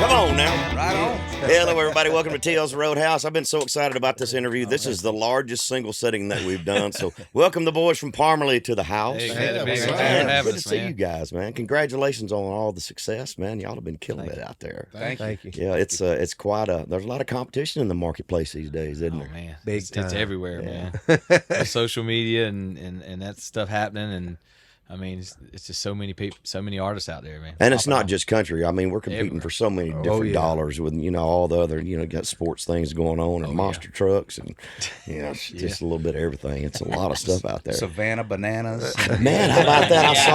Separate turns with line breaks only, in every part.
Come on now.
Right on.
Hello, everybody. Welcome to TL's Roadhouse. I've been so excited about this interview. This is the largest single setting that we've done. So welcome the boys from Parmalee to the house.
Hey,
Good to see you guys, man. Congratulations on all the success, man. Y'all have been killing it out there.
Thank you.
Yeah, it's quite there's a lot of competition in the marketplace these days, isn't there?
Man,
Big time.
It's everywhere, man. With social media and that stuff happening, and I mean, it's just so many people, so many artists out there, man.
And it's not just country. I mean, we're competing for so many different
yeah.
dollars with, all the other, got sports things going on and monster trucks and, it's just a little bit of everything. It's a lot of stuff out there.
Savannah bananas.
Man, how about that?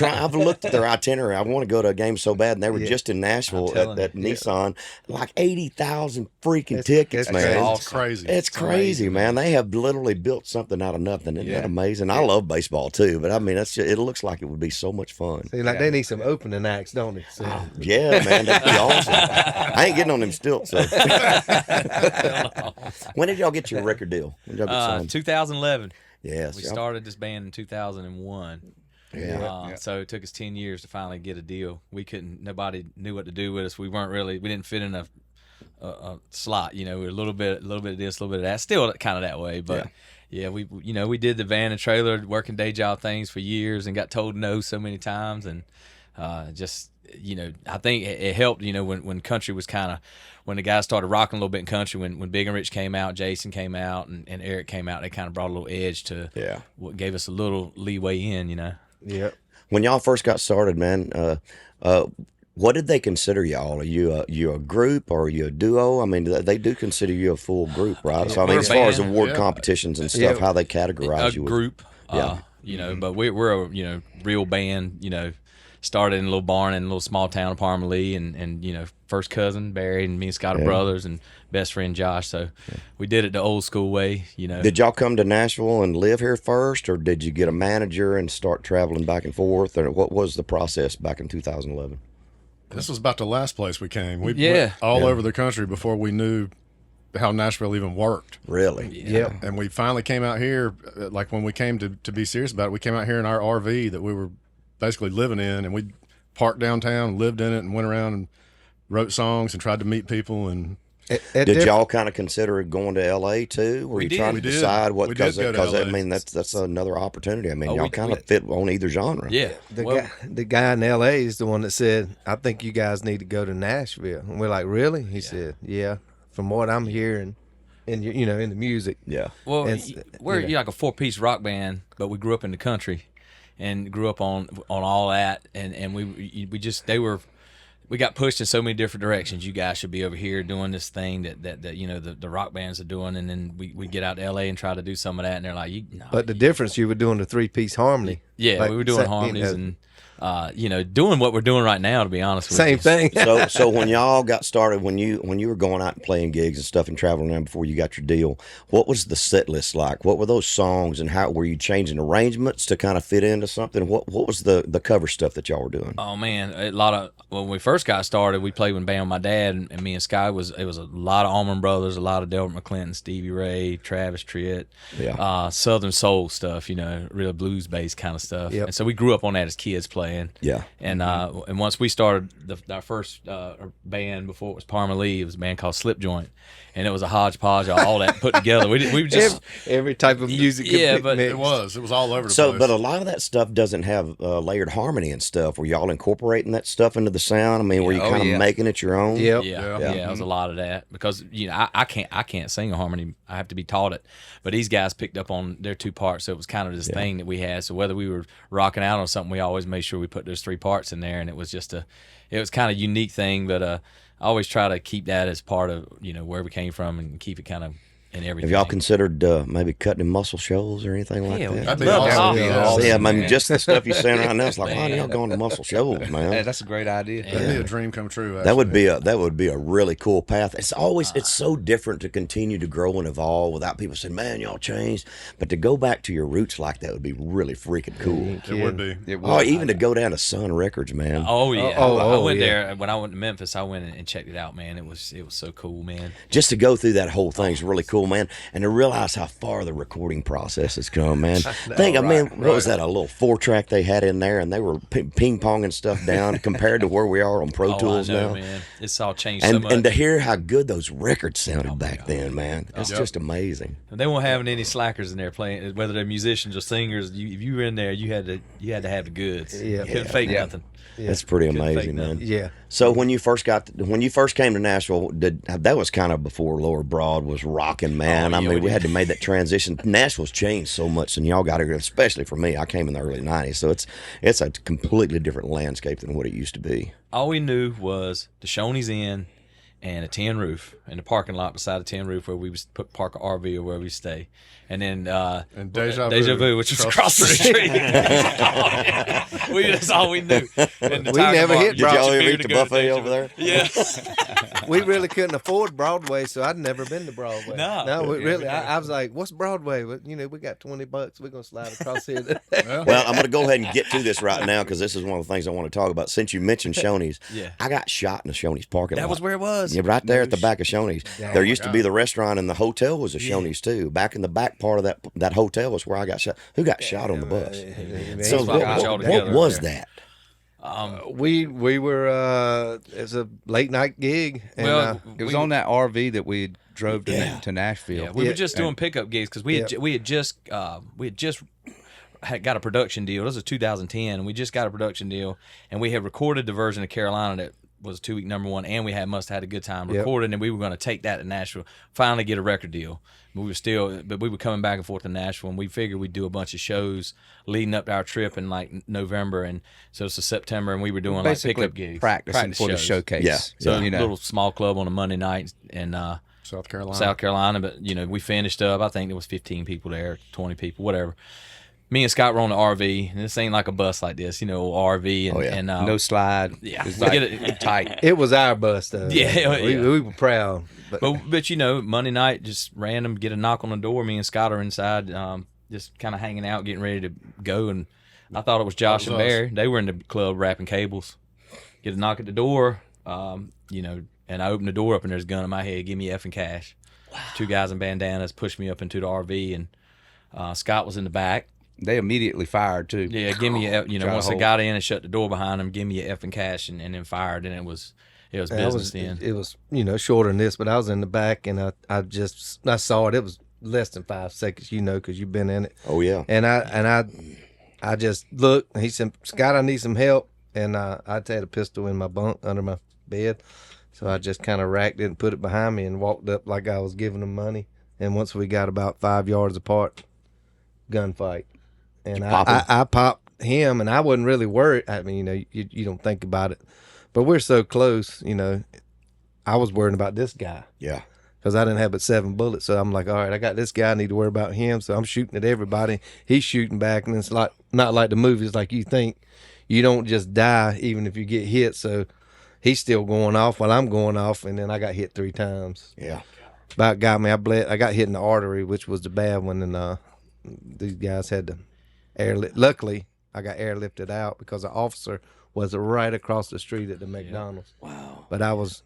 I've looked at their itinerary. I want to go to a game so bad, and they were just in Nashville at Nissan. Like 80,000 freaking tickets, man.
It's crazy.
It's crazy, man. They have literally built something out of nothing. Isn't that amazing? I love baseball too, but I mean, it looks like it would be so much fun.
See, like they need some opening acts, don't they? So.
Yeah, man, that'd be awesome. I ain't getting on them stilts. So. When did y'all get your record deal? When did y'all get signed?
2011.
Yes.
We started this band in 2001. So it took us 10 years to finally get a deal. Nobody knew what to do with us. We didn't fit in a slot. We were a little bit of this, a little bit of that. Still kind of that way, but. Yeah, we did the van and trailer working day job things for years and got told no so many times, and I think it helped, when country was when the guys started rocking a little bit in country, when Big and Rich came out, Jason came out, and Eric came out, they kind of brought a little edge to what gave us a little leeway in,
Yeah.
When y'all first got started, man, what did they consider y'all? Are you a group or are you a duo? I mean, they do consider you a full group, right? So I mean, as far as award competitions and stuff, how they categorize you?
A group, but we're a real band. Started in a little barn in a little small town of Parmalee, and first cousin Barry and me and Scott are brothers, and best friend Josh. So we did it the old school way.
Did y'all come to Nashville and live here first, or did you get a manager and start traveling back and forth, or what was the process back in 2011?
This was about the last place we came. We went all over the country before we knew how Nashville even worked.
Really?
Yeah.
And we finally came out here, like when we came to be serious about it, we came out here in our RV that we were basically living in, and we parked downtown, lived in it, and went around and wrote songs and tried to meet people. And
did y'all kind of consider going to L.A. too? Were you trying to decide what? Because I mean, that's another opportunity. I mean, y'all kind of fit on either genre.
Yeah.
The guy in L.A. is the one that said, "I think you guys need to go to Nashville." And we're like, "Really?" He said, "Yeah. From what I'm hearing, in the music."
Yeah.
Well, we're like a 4-piece rock band, but we grew up in the country, and grew up on all that, and we got pushed in so many different directions. You guys should be over here doing this thing that the rock bands are doing, and then we get out to LA and try to do some of that, and they're like,
But the difference, you were doing the 3-piece harmony.
Yeah,
like,
we were doing harmonies and doing what we're doing right now, to be honest with
Same
you.
thing.
So when y'all got started, when you were going out and playing gigs and stuff and traveling around before you got your deal, what was the set list like? What were those songs, and how were you changing arrangements to kind of fit into something? What was the cover stuff that y'all were doing?
Oh man, when we first got started, we played with band with my dad and me and Sky. It was a lot of Allman Brothers, a lot of Delbert McClinton, Stevie Ray, Travis Tritt, Southern soul stuff, real blues based kind of stuff.
Yep.
And so we grew up on that as kids playing.
Yeah.
And once we started our first band before it was Parmalee, it was a band called Slip Joint, and it was a hodgepodge of all that put together. We just
every type of music.
But
it was all over the place.
So, but a lot of that stuff doesn't have layered harmony and stuff. Were y'all incorporating that stuff into the sound? I mean, were you kind of making it your own?
Yep.
Yeah, it was a lot of that because I can't sing a harmony. I have to be taught it. But these guys picked up on their 2 parts, so it was kind of this thing that we had. So whether we were rocking out on something, we always made sure we put those 3 parts in there, and it was kind of unique thing. But I always try to keep that as part of where we came from and keep it kind of in everything.
Have y'all considered maybe cutting in muscle shoals or anything like that?
That'd be awesome.
Yeah, I mean, just the stuff you're saying right now, it's like, why are y'all going to muscle shoals, man?
Hey, that's a great idea.
That'd be a dream come true.
That would be a really cool path. It's so different to continue to grow and evolve without people saying, "Man, y'all changed." But to go back to your roots like that would be really freaking cool.
It would be.
Oh, even to go down to Sun Records, man.
Oh yeah. I went there when I went to Memphis. I went and checked it out, man. It was so cool, man.
Just to go through that whole thing is really cool. cool, man. And to realize how far the recording process has come, man. I mean, what was that? A little 4-track they had in there, and they were ping ponging stuff down compared to where we are on Pro Tools
I know,
now.
Man. It's all changed so much.
And to hear how good those records sounded back then, man, it's just amazing.
They won't have any slackers in there playing, whether they're musicians or singers. If you were in there, you had to have the goods.
Yeah.
You couldn't fake nothing.
Yeah.
That's pretty
Couldn't fake
amazing, man.
nothing.
Yeah.
So when you first came to Nashville, that was kind of before Lower Broad was rocking, man.
Oh,
I
yeah,
mean,
we
we had to make that transition. Nashville's changed so much since y'all got here, especially for me. I came in the early '90s, so it's a completely different landscape than what it used to be.
All we knew was the Shoney's Inn and a tin roof in the parking lot beside a tin roof where we would park an RV or where we stay. And then
And Deja
Vu, which was across the street. That's all we knew. And the
We
Tiger
never
Bar-
hit
Did y'all ever
beer
eat
to
the
go to
buffet
Deja
over
Vu.
there?
Yeah.
We really couldn't afford Broadway, so I'd never been to Broadway.
No.
we
Yeah,
really.
we
I was like, "What's Broadway?" But, we got $20. We're gonna slide across here.
Well, I'm going to go ahead and get to this right now because this is one of the things I want to talk about. Since you mentioned Shoney's,
Yeah.
I got shot in the Shoney's parking lot.
That was where it was.
Yeah, right there at the back of Shoney's. There used to be
God.
the restaurant and the hotel was a Shoney's too. Back in the back part of that hotel was where I got shot. Who got shot on the bus? So
That's why I got y'all
what
together
was
there.
that?
we were. It was a late night gig. And,
Well,
It was on that RV that we drove to Nashville.
Yeah, we were just doing pickup gigs because we had just got a production deal. This was 2010, and we just got a production deal, and we had recorded the version of Carolina that was a 2-week #1, and we must have had a good time recording, and we were going to take that to Nashville, finally get a record deal. But we were coming back and forth to Nashville, and we figured we'd do a bunch of shows leading up to our trip in like November, and so it's September, and we were doing
Basically
like pickup gigs,
practicing
practice
for the
shows.
showcase.
Yeah.
So
you know.
a little small club on a Monday night in
South Carolina.
South Carolina, but we finished up. I think there was 15 people there, 20 people, whatever. Me and Scott were on the RV, and this ain't like a bus like this, RV and
no slide.
Yeah.
It was
We
like
get it-
tight.
it was our bus, though.
Yeah,
we were proud. But,
But Monday night, just random, get a knock on the door. Me and Scott are inside, just kind of hanging out, getting ready to go. And I thought it was Josh and
That was us.
Barry. They were in the club wrapping cables. Get a knock at the door, and I open the door up, and there's a gun in my head. Give me effing cash. Wow. 2 guys in bandanas pushed me up into the RV, and Scott was in the back.
They immediately fired too.
Yeah, give me
Try
once
to
they
hold.
got in and shut the door behind them, give me your effing cash, and then fired, and it was business then.
It was shorter than this, but I was in the back, and I saw it. It was less than 5 seconds, because you've been in it.
Oh yeah.
And I just looked. And he said, "Scott, I need some help." And I had a pistol in my bunk under my bed, so I just kind of racked it and put it behind me and walked up like I was giving him money. And once we got about 5 yards apart, gunfight. And I popped him, and I wasn't really worried. I mean, you don't think about it, but we're so close. I was worrying about this guy.
Yeah.
Because I didn't have but 7 bullets. So I'm like, all right, I got this guy. I need to worry about him. So I'm shooting at everybody. He's shooting back. And it's like not like the movies like you think. You don't just die even if you get hit. So he's still going off while I'm going off. And then I got hit 3 times.
Yeah.
About got me. I got hit in the artery, which was the bad one. And these guys had to airlift. Luckily, I got airlifted out because the officer was right across the street at the McDonald's.
Wow.
But I was...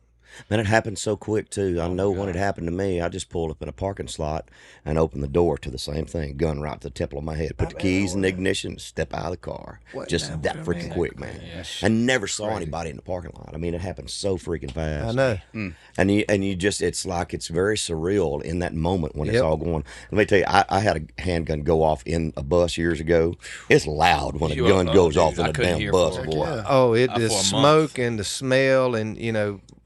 Man, it happened so quick too. I know when it happened to me, I just pulled up in a parking slot and opened the door to the same thing. Gun right to the temple of my head. Put the keys in the ignition, step out of the car. Just that freaking quick, man. I never saw anybody in the parking lot. I mean, it happened so freaking fast.
I know.
And you just, it's like, it's very surreal in that moment when it's all going. Let me tell you, I had a handgun go off in a bus years ago. It's loud when a gun goes off in
I
a
couldn't
damn
hear
bus,
for it.
boy.
Oh, it
For
the
a month.
smoke and the smell, and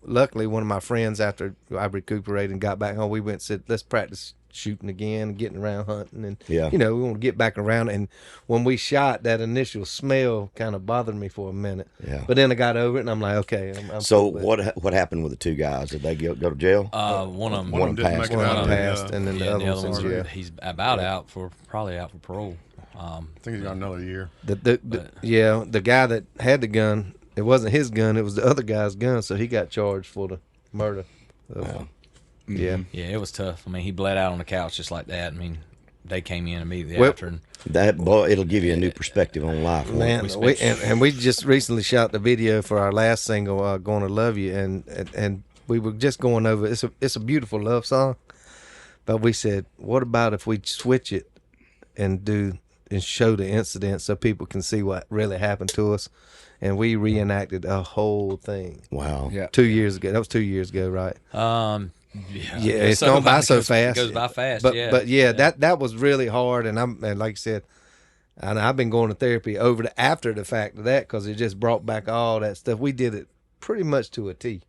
luckily one of my friends, after I recuperated and got back home, we went and said, let's practice shooting again and getting around hunting, and
Yeah.
we want to get back around. And when we shot, that initial smell kind of bothered me for a minute.
Yeah.
But then I got over it, and I'm like, okay. I'm
So
cool with it.
what happened with the 2 guys? Did they go to jail?
One of them,
One of them didn't make it
One
out
of
of
them
the,
passed, and then the other one's in jail.
he's about probably out for parole.
I think he's got another year.
The guy that had the gun, it wasn't his gun, it was the other guy's gun, so he got charged for the murder. So, yeah.
Yeah, it was tough. I mean, he bled out on the couch just like that. I mean, they came in immediately
Well,
after. And
That boy, it'll give you a new perspective on life. won't it?
Man, we just recently shot the video for our last single, "Gonna Love You," and we were just going over. It's a beautiful love song, But we said, what about if we switch it and show the incident so people can see what really happened to us? And we reenacted a whole thing.
Wow.
Yeah.
2 years ago. That was 2 years ago, right?
Yeah,
It's gone by so fast.
It goes by fast.
But yeah, that was really hard. And like I said, and I've been going to therapy after the fact of that, because it just brought back all that stuff. We did it pretty much to a T.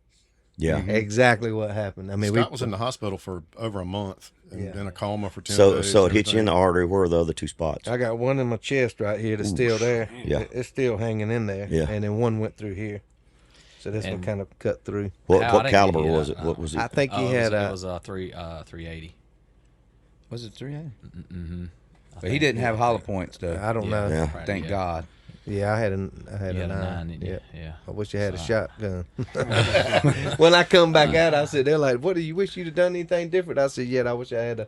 Yeah.
Exactly what happened. I mean,
Scott was in the hospital for over a month and in a coma for 10 days.
So it hit you in the artery. Where are the other two spots?
I got one in my chest right here that's still there.
Yeah.
It's still hanging in there.
Yeah.
And then one went through here. So this one kind of cut through.
What
I didn't
caliber
get
was it? What was it?
I think he had
it was a 380.
Was it 3A?
Mm-hmm.
But he didn't have hollow points though.
I don't know.
Yeah.
Thank God.
Yeah, I had a
You had a
9.
9, didn't you? Yeah.
I wish I had a shotgun. When I come back out, I said, they're like, what do you wish you'd have done anything different? I said, yeah, I wish I had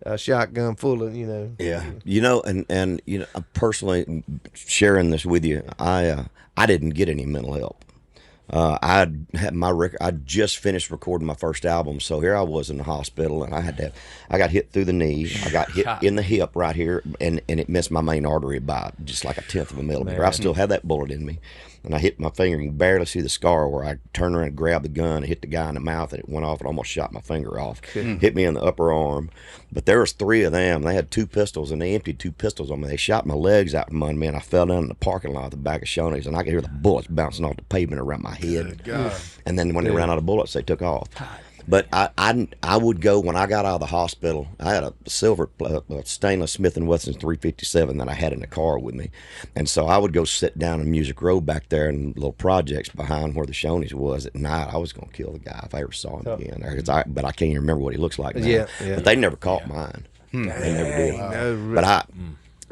a shotgun full of,
Yeah, and personally sharing this with you, I didn't get any mental help. I had my record. I just finished recording my first album, so here I was in the hospital, and I got hit through the knee. I got hit in the hip right here, and it missed my main artery by just like 1/10 of a millimeter. I still have that bullet in me, and I hit my finger. You can barely see the scar where I turned around and grabbed the gun and hit the guy in the mouth, and it went off and almost shot my finger off. Hit me in the upper arm. But there was 3 of them. They had 2 pistols, and they emptied 2 pistols on me. They shot my legs out from under me, and I fell down in the parking lot at the back of Shoney's, and I could hear the bullets bouncing off the pavement around my head. And then when they ran out of bullets, they took off. But I would go, when I got out of the hospital, I had a silver stainless Smith & Wesson 357 that I had in the car with me. And so I would go sit down in Music Row back there in little projects behind where the Shoney's was at night. I was going to kill the guy if I ever saw him again. But I can't even remember what he looks like now.
Yeah.
But they never caught mine. They never did. But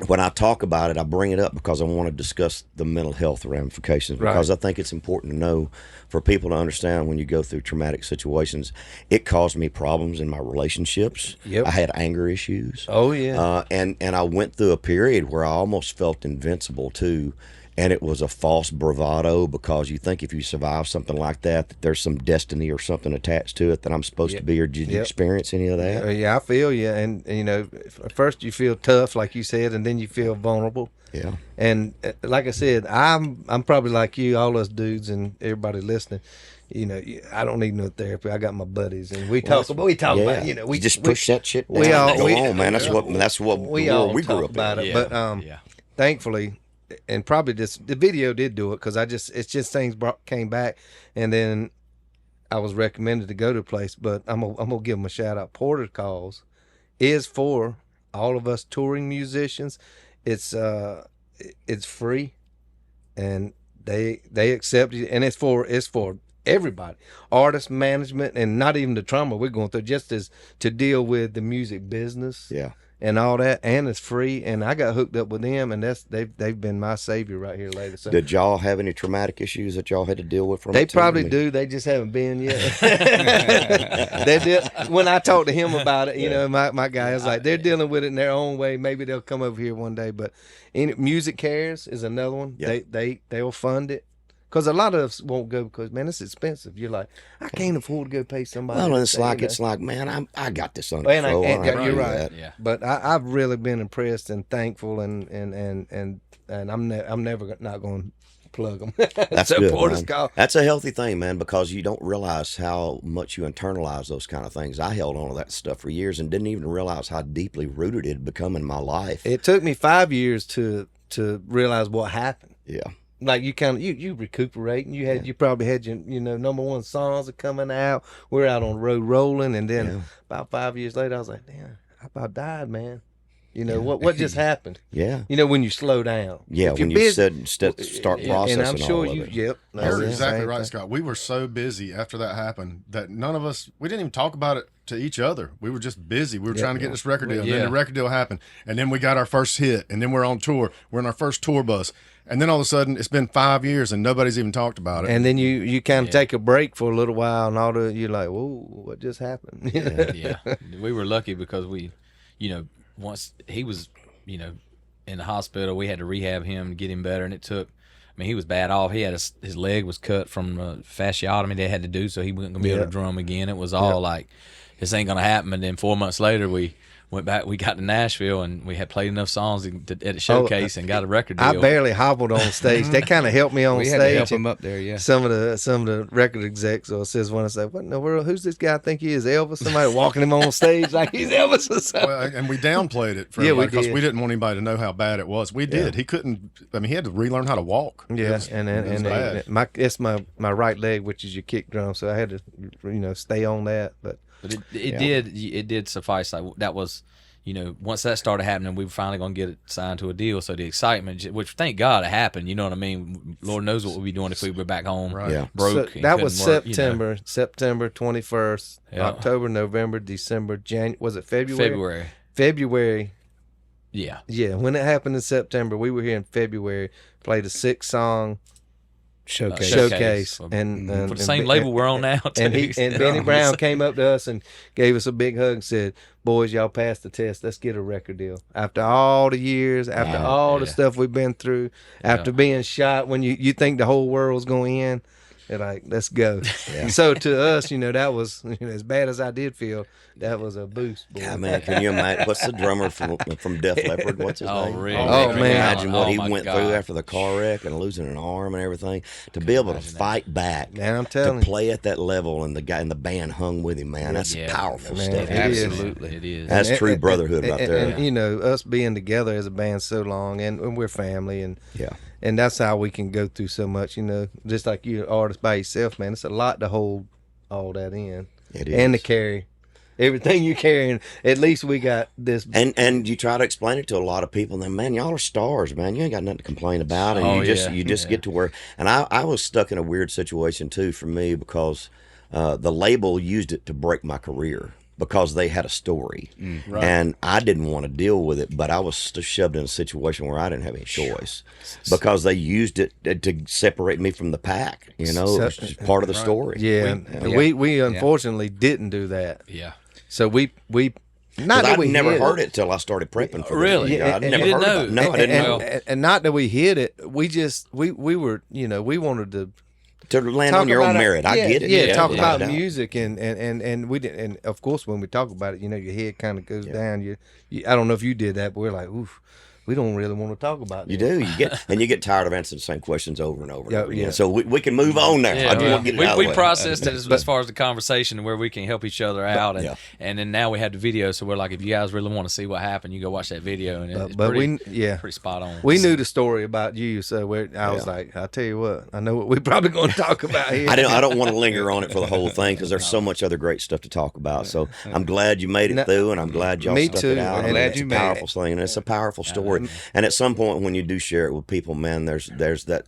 when I talk about it, I bring it up because I want to discuss the mental health ramifications, because I think it's important to know for people to understand when you go through traumatic situations. It caused me problems in my relationships.
Yep.
I had anger issues.
Oh, yeah.
And I went through a period where I almost felt invincible too. And it was a false bravado, because you think if you survive something like that there's some destiny or something attached to it that I'm supposed to be. Or did you experience any of that?
Yeah, I feel you. And, at first you feel tough, like you said, and then you feel vulnerable.
Yeah.
And like I said, I'm probably like you, all us dudes and everybody listening. I don't need no therapy. I got my buddies, and we talk about, we
just push that shit down.
We all
and go on, man. That's what
we all
grew
talk
up
about
in.
it. But thankfully, and probably the video did do it, because it's just things came back, and then I was recommended to go to a place. But I'm gonna give them a shout out. Porter Calls is for all of us touring musicians. It's free, and they accept it, and it's for everybody, artist, management, and not even the trauma we're going through, just as to deal with the music business.
Yeah.
And all that, and it's free, and I got hooked up with them, and they've been my savior right here lately. So
did y'all have any traumatic issues that y'all had to deal with from
they
it too?
probably do. They just haven't been yet. They did. When I talked to him about it, my guy is like, they're dealing with it in their own way. Maybe they'll come over here one day. But Music Cares is another one.
Yeah.
They'll fund it. Because a lot of us won't go because, man, it's expensive. You're like, I can't afford to go pay somebody.
Well,
to
it's
say,
like, man, I got this under
And
control.
you're right.
Yeah.
But I've really been impressed and thankful, and I'm never not going to plug them.
That's
so
good,
Porter's
man.
Call.
That's a healthy thing, man, because you don't realize how much you internalize those kind of things. I held on to that stuff for years and didn't even realize how deeply rooted it had become in my life.
It took me 5 years to realize what happened.
Yeah.
Like you recuperate, and you probably had your number one songs are coming out. We're out on the road rolling, and then about 5 years later, I was like, damn, I about died, man. What just happened?
Yeah.
When you slow down.
Yeah,
If
when
you're
you
busy-
start processing
and I'm sure
all
you.
of it.
Yep,
You're exactly
same
right,
thing.
Scott. We were so busy after that happened that none of us, we didn't even talk about it to each other. We were just busy. We were trying to get this record deal. And then the record deal happened. And then we got our first hit. And then we're on tour. We're in our first tour bus. And then all of a sudden, it's been 5 years and nobody's even talked about it.
And then you kind of take a break for a little while, and you're like, whoa, what just happened?
Yeah. We were lucky because we, once he was, in the hospital, we had to rehab him to get him better, and it took mean, he was bad off. He had his leg was cut from fasciotomy they had to do, so he wasn't gonna be able to drum again. It was all like, this ain't gonna happen. And then 4 months later, we went back. We got to Nashville, and we had played enough songs at a showcase and got a record deal.
I barely hobbled on stage. They kind of helped me on
We
stage.
had to help him up there, yeah.
Some of the record execs or says when I say, "What in the world? Who's this guy? I think he is Elvis." Somebody walking him on stage like he's Elvis or something.
Well, and we downplayed it for everybody because we didn't want anybody to know how bad it was. We did. He couldn't. I mean, he had to relearn how to walk.
Yeah, it's my right leg, which is your kick drum, so I had to stay on that. But
it did suffice. Like that was. Once that started happening, we were finally going to get it signed to a deal. So the excitement, which thank God it happened, you know what I mean? Lord knows what we'd be doing if we were back home, broke.
So that was
work,
September 21st, October, November, December, January. Was it February? February.
Yeah.
Yeah, when it happened in September, we were here in February, played a 6-song showcase. And
for the same label we're on now, too.
And Benny Brown came up to us and gave us a big hug and said, "Boys, y'all passed the test. Let's get a record deal." After all the years, after all the stuff we've been through, after being shot, when you think the whole world's going in, they're like, "Let's go." And so to us, that was as bad as I did feel, that was a boost. Boy.
God, man, can you imagine? What's the drummer from Def Leppard? What's his name?
Really?
Oh, man.
Imagine what he
my
went
God.
through after the car wreck and losing an arm and everything. To be able to fight back,
Man, I'm
to
telling you.
play at that level, and the guy in the band hung with him, man. That's powerful
Man,
stuff.
it is.
Absolutely, it is.
That's true brotherhood right there.
And us being together as a band so long, and we're family, and
Yeah.
and that's how we can go through so much. Just like you're an artist by yourself, man. It's a lot to hold all that in,
It is.
and to carry everything you're carrying. At least we got this.
And you try to explain it to a lot of people, and then, man, y'all are stars, man. You ain't got nothing to complain about, and you just get to where. And I was stuck in a weird situation too for me because the label used it to break my career because they had a story, and I didn't want to deal with it, but I was shoved in a situation where I didn't have any choice because they used it to separate me from the pack. It was just part of the story.
Yeah, we unfortunately didn't do that.
Yeah.
So we not that
I'd
we
never
hid
heard it till I started prepping for
Really?
this.
Yeah,
I'd
and
never
you
heard
didn't
about it.
know.
No, I didn't know.
And not that we hid it. We just we were we wanted to
To land
talk
on your own
about
merit. I get it.
Yeah, talk
without
about
a doubt.
music and we did, and of course when we talk about it, your head kind of goes down. You I don't know if you did that, but we're like, oof, we don't really want to talk about
You
this.
do. You get tired of answering the same questions over and over and
Yeah,
over again.
yeah.
So we can move on now. I just want to get it out of the
we
way.
processed it as far as the conversation where we can help each other out, and then now we have the video. So we're like, if you guys really want to see what happened, you go watch that video, and it's
But
pretty,
we
pretty spot on.
we knew the story about you, so I was like, I'll tell you what, I know what we're probably going to talk about here.
I don't want to linger on it for the whole thing because there's so much other great stuff to talk about. So I'm glad you made it through, and I'm glad y'all
Me
stuck
too.
it out.
I'm
And
glad
it's
you
a
made it.
powerful thing, and it's a powerful story. And at some point when you do share it with people, man, there's that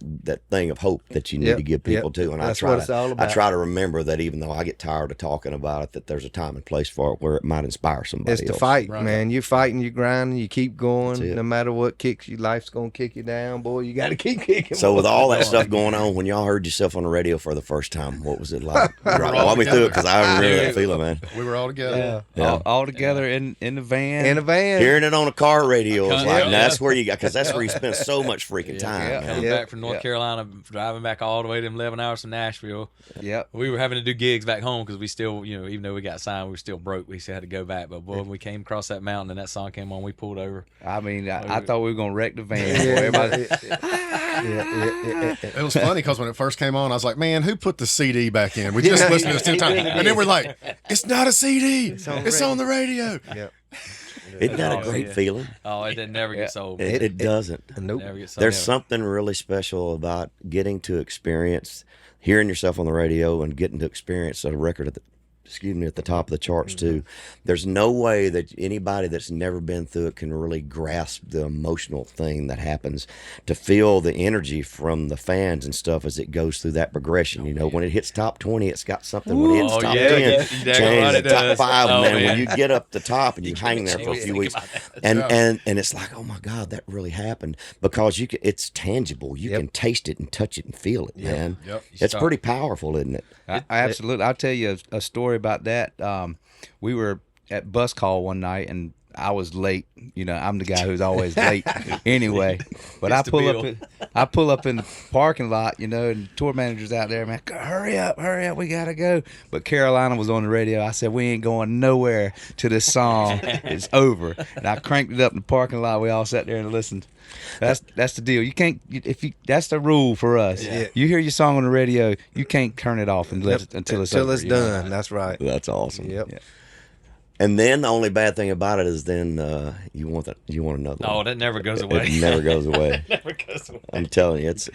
thing of hope that you need to give people too. And
That's
I
what it's all about.
try to remember that even though I get tired of talking about it, that there's a time and place for it where it might inspire somebody
It's
else.
the fight, man. You're fighting, you're grinding, you keep going.
it.
No matter what kicks you, life's gonna kick you down, boy. You got to keep kicking.
So
boy.
with all that stuff going on, when y'all heard yourself on the radio for the first time, what was it like? Walk me through it because I remember that feeling, man.
We were all together.
Yeah.
All together in the van.
in a van,
Hearing it on a car radio is like,
Yeah.
that's where you got, because that's where you spend so much freaking time. man.
Coming back from North Carolina, driving back all the way to 11 hours from Nashville.
Yep.
We were having to do gigs back home because we still, even though we got signed, we were still broke. We still had to go back. But boy, when we came across that mountain and that song came on, we pulled over.
I mean, I thought we were gonna wreck the van.
Yeah,
Everybody,
It was funny because when it first came on, I was like, man, who put the CD back in? We just listened to this 10 times. And then we're like, it's not a CD. It's on the radio.
Yep.
Isn't that a great feeling?
Oh, it never gets old.
It doesn't.
Nope.
Never gets
There's
old.
something really special about getting to experience hearing yourself on the radio and getting to experience a record at the top of the charts too. There's no way that anybody that's never been through it can really grasp the emotional thing that happens, to feel the energy from the fans and stuff as it goes through that progression. When it hits top 20, it's got something. When it hits top 10,
you dang right
change
it
the top
does.
5,
Oh,
man.
man.
When you get up the top and you hang there for a few
think
weeks,
about that.
and it's like, oh my God, that really happened, because it's tangible. You can taste it and touch it and feel it, man.
Yep.
It's pretty powerful, isn't it?
I absolutely. I'll tell you a story about that. We were at bus call one night, and I was late. You know, I'm the guy who's always late anyway. But
It's the bill.
I pull up in the parking lot, you know, and the tour manager's out there, man, hurry up, we gotta go. But Carolina was on the radio. I said, we ain't going nowhere till this song is over. And I cranked it up in the parking lot. We all sat there and listened. That's the deal. You can't that's the rule for us.
Yeah.
You hear your song on the radio, you can't turn it off until it's over.
Until it's
you know?
done. That's right.
That's awesome.
Yep.
Yeah.
And then the only bad thing about it is then you want another
Oh,
one.
that never goes away.
It never goes away.
Never goes away.
I'm telling you, it's.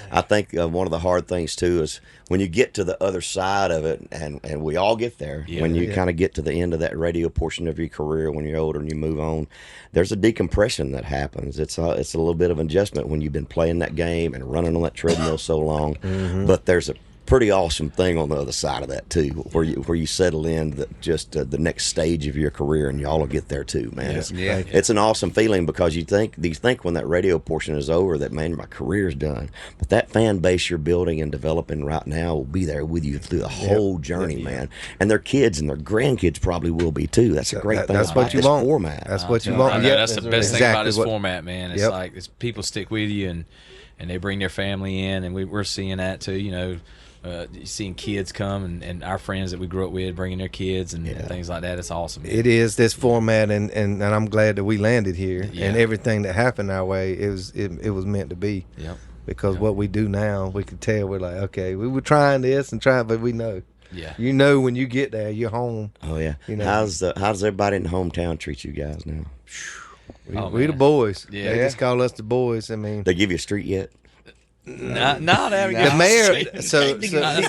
I think one of the hard things too is when you get to the other side of it, and we all get there.
Yeah.
When you kind of get to the end of that radio portion of your career, when you're older and you move on, there's a decompression that happens. It's a little bit of adjustment when you've been playing that game and running on that treadmill so long. But there's a pretty awesome thing on the other side of that too, where you settle in the next stage of your career, and y'all will get there too, man. It's an awesome feeling because you think when that radio portion is over that, man, my career's done, but that fan base you're building and developing right now will be there with you through the whole journey, man. And their kids and their grandkids probably will be too. That's a great thing.
That's
about
what you
this
want.
format.
That's what you
I
want.
know,
Yep.
that's the best thing
Exactly
about this
what-
format, man. It's
Yep.
like people stick with you and they bring their family in, and we're seeing that too. You know, seeing kids come and our friends that we grew up with bringing their kids and things like that. It's awesome.
It is this format, and I'm glad that we landed here,
Yeah.
and everything that happened our way, it was meant to be.
Yep.
Because what we do now, we can tell we're like, okay, we were trying this and trying, but we know.
Yeah.
You know, when you get there, you're home.
Oh yeah.
You know.
How's everybody in the hometown treat you guys now?
We the boys.
Yeah.
They just call us the boys. I mean,
They give you a street yet?
No, they haven't
the
given
mayor.
us-
So
I think they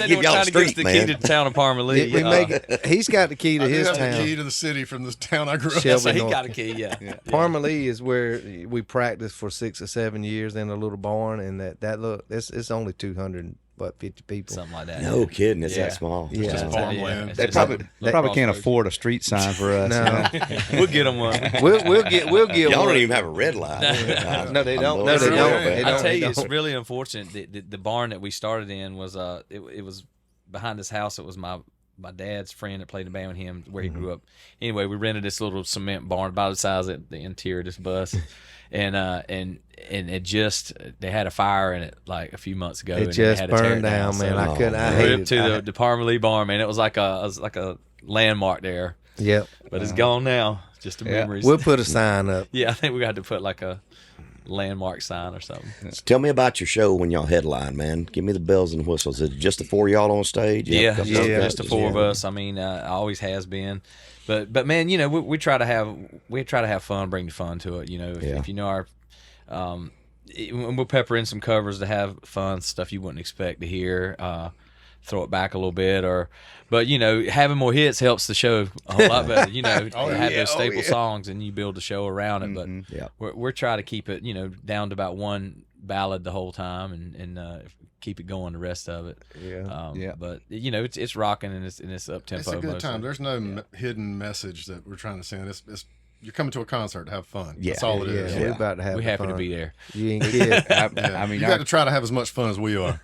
give
were
y'all
trying to give us
street,
the
man.
key to the town of Parmalee.
we make. He's got the key to
I do
his
have the
town.
key to the city from the town I grew up in.
Shelby
so he
North.
got a key. Yeah.
Parmalee is where we practiced for 6 or 7 years in a little barn, and that look, it's only 250 people.
Something like that.
No kidding, it's
Yeah.
that small.
Yeah.
Just
Yeah.
farmland.
It's
They
just
probably
crossroads.
can't afford a street sign for us.
No.
you know?
We'll get them one.
We'll get
Y'all
one.
don't even have a red light.
No, they don't.
I'm
No, they
looking
don't.
at it.
They
I
don't.
tell you,
They
it's
don't.
really unfortunate. The barn that we started in was it was behind this house. It was my dad's friend that played the band with him where he grew up. Anyway, we rented this little cement barn about the size of the interior of this bus, and it just they had a fire in it like a few months ago.
It
and
just
they had to tear
burned
it
down, man.
So
I couldn't. I
we
hated
ripped to the Parmalee barn, man. It was like a landmark there,
Yep.
but it's gone now. Just the memories.
We'll put a sign up.
Yeah, I think we got to put like a landmark sign or something.
So tell me about your show when y'all headline, man. Give me the bells and whistles. Is it just the four of y'all on stage? You have a couple other
Just the
guys?
four of us. I mean, always has been, but man, you know, we try to have fun, bring the fun to it. You know, if you know our, we'll pepper in some covers to have fun stuff you wouldn't expect to hear. Throw it back a little bit, but you know, having more hits helps the show a whole lot better. You know, have those staple songs and you build the show around it. But we're trying to keep it, you know, down to about one ballad the whole time and keep it going the rest of it. But you know, it's rocking and it's up tempo.
It's a good time. There's no hidden message that we're trying to send. It's you're coming to a concert to have fun. That's all it is.
We're about to have
We're happy
fun.
to be there.
You ain't kidding.
I mean,
you got to try to have as much fun as we are.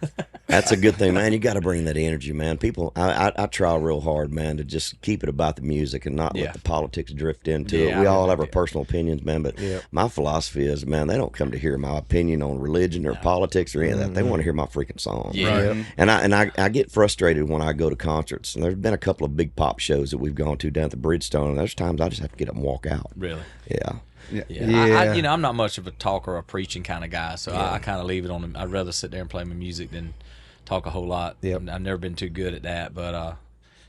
That's a good thing, man. You got to bring that energy, man. People, I try real hard, man, to just keep it about the music and not let the politics drift into it. We all have our personal opinions, man, but my philosophy is, man, they don't come to hear my opinion on religion or politics or any of that. They want to hear my freaking song.
Yeah.
Right.
And I get frustrated when I go to concerts. And there's been a couple of big pop shows that we've gone to down at the Bridgestone, and there's times I just have to get up and walk out.
Really.
Yeah.
I, you know, I'm not much of a talker or preaching kind of guy, so I kind of leave it on. I'd rather sit there and play my music than talk a whole lot.
Yep.
I've never been too good at that, but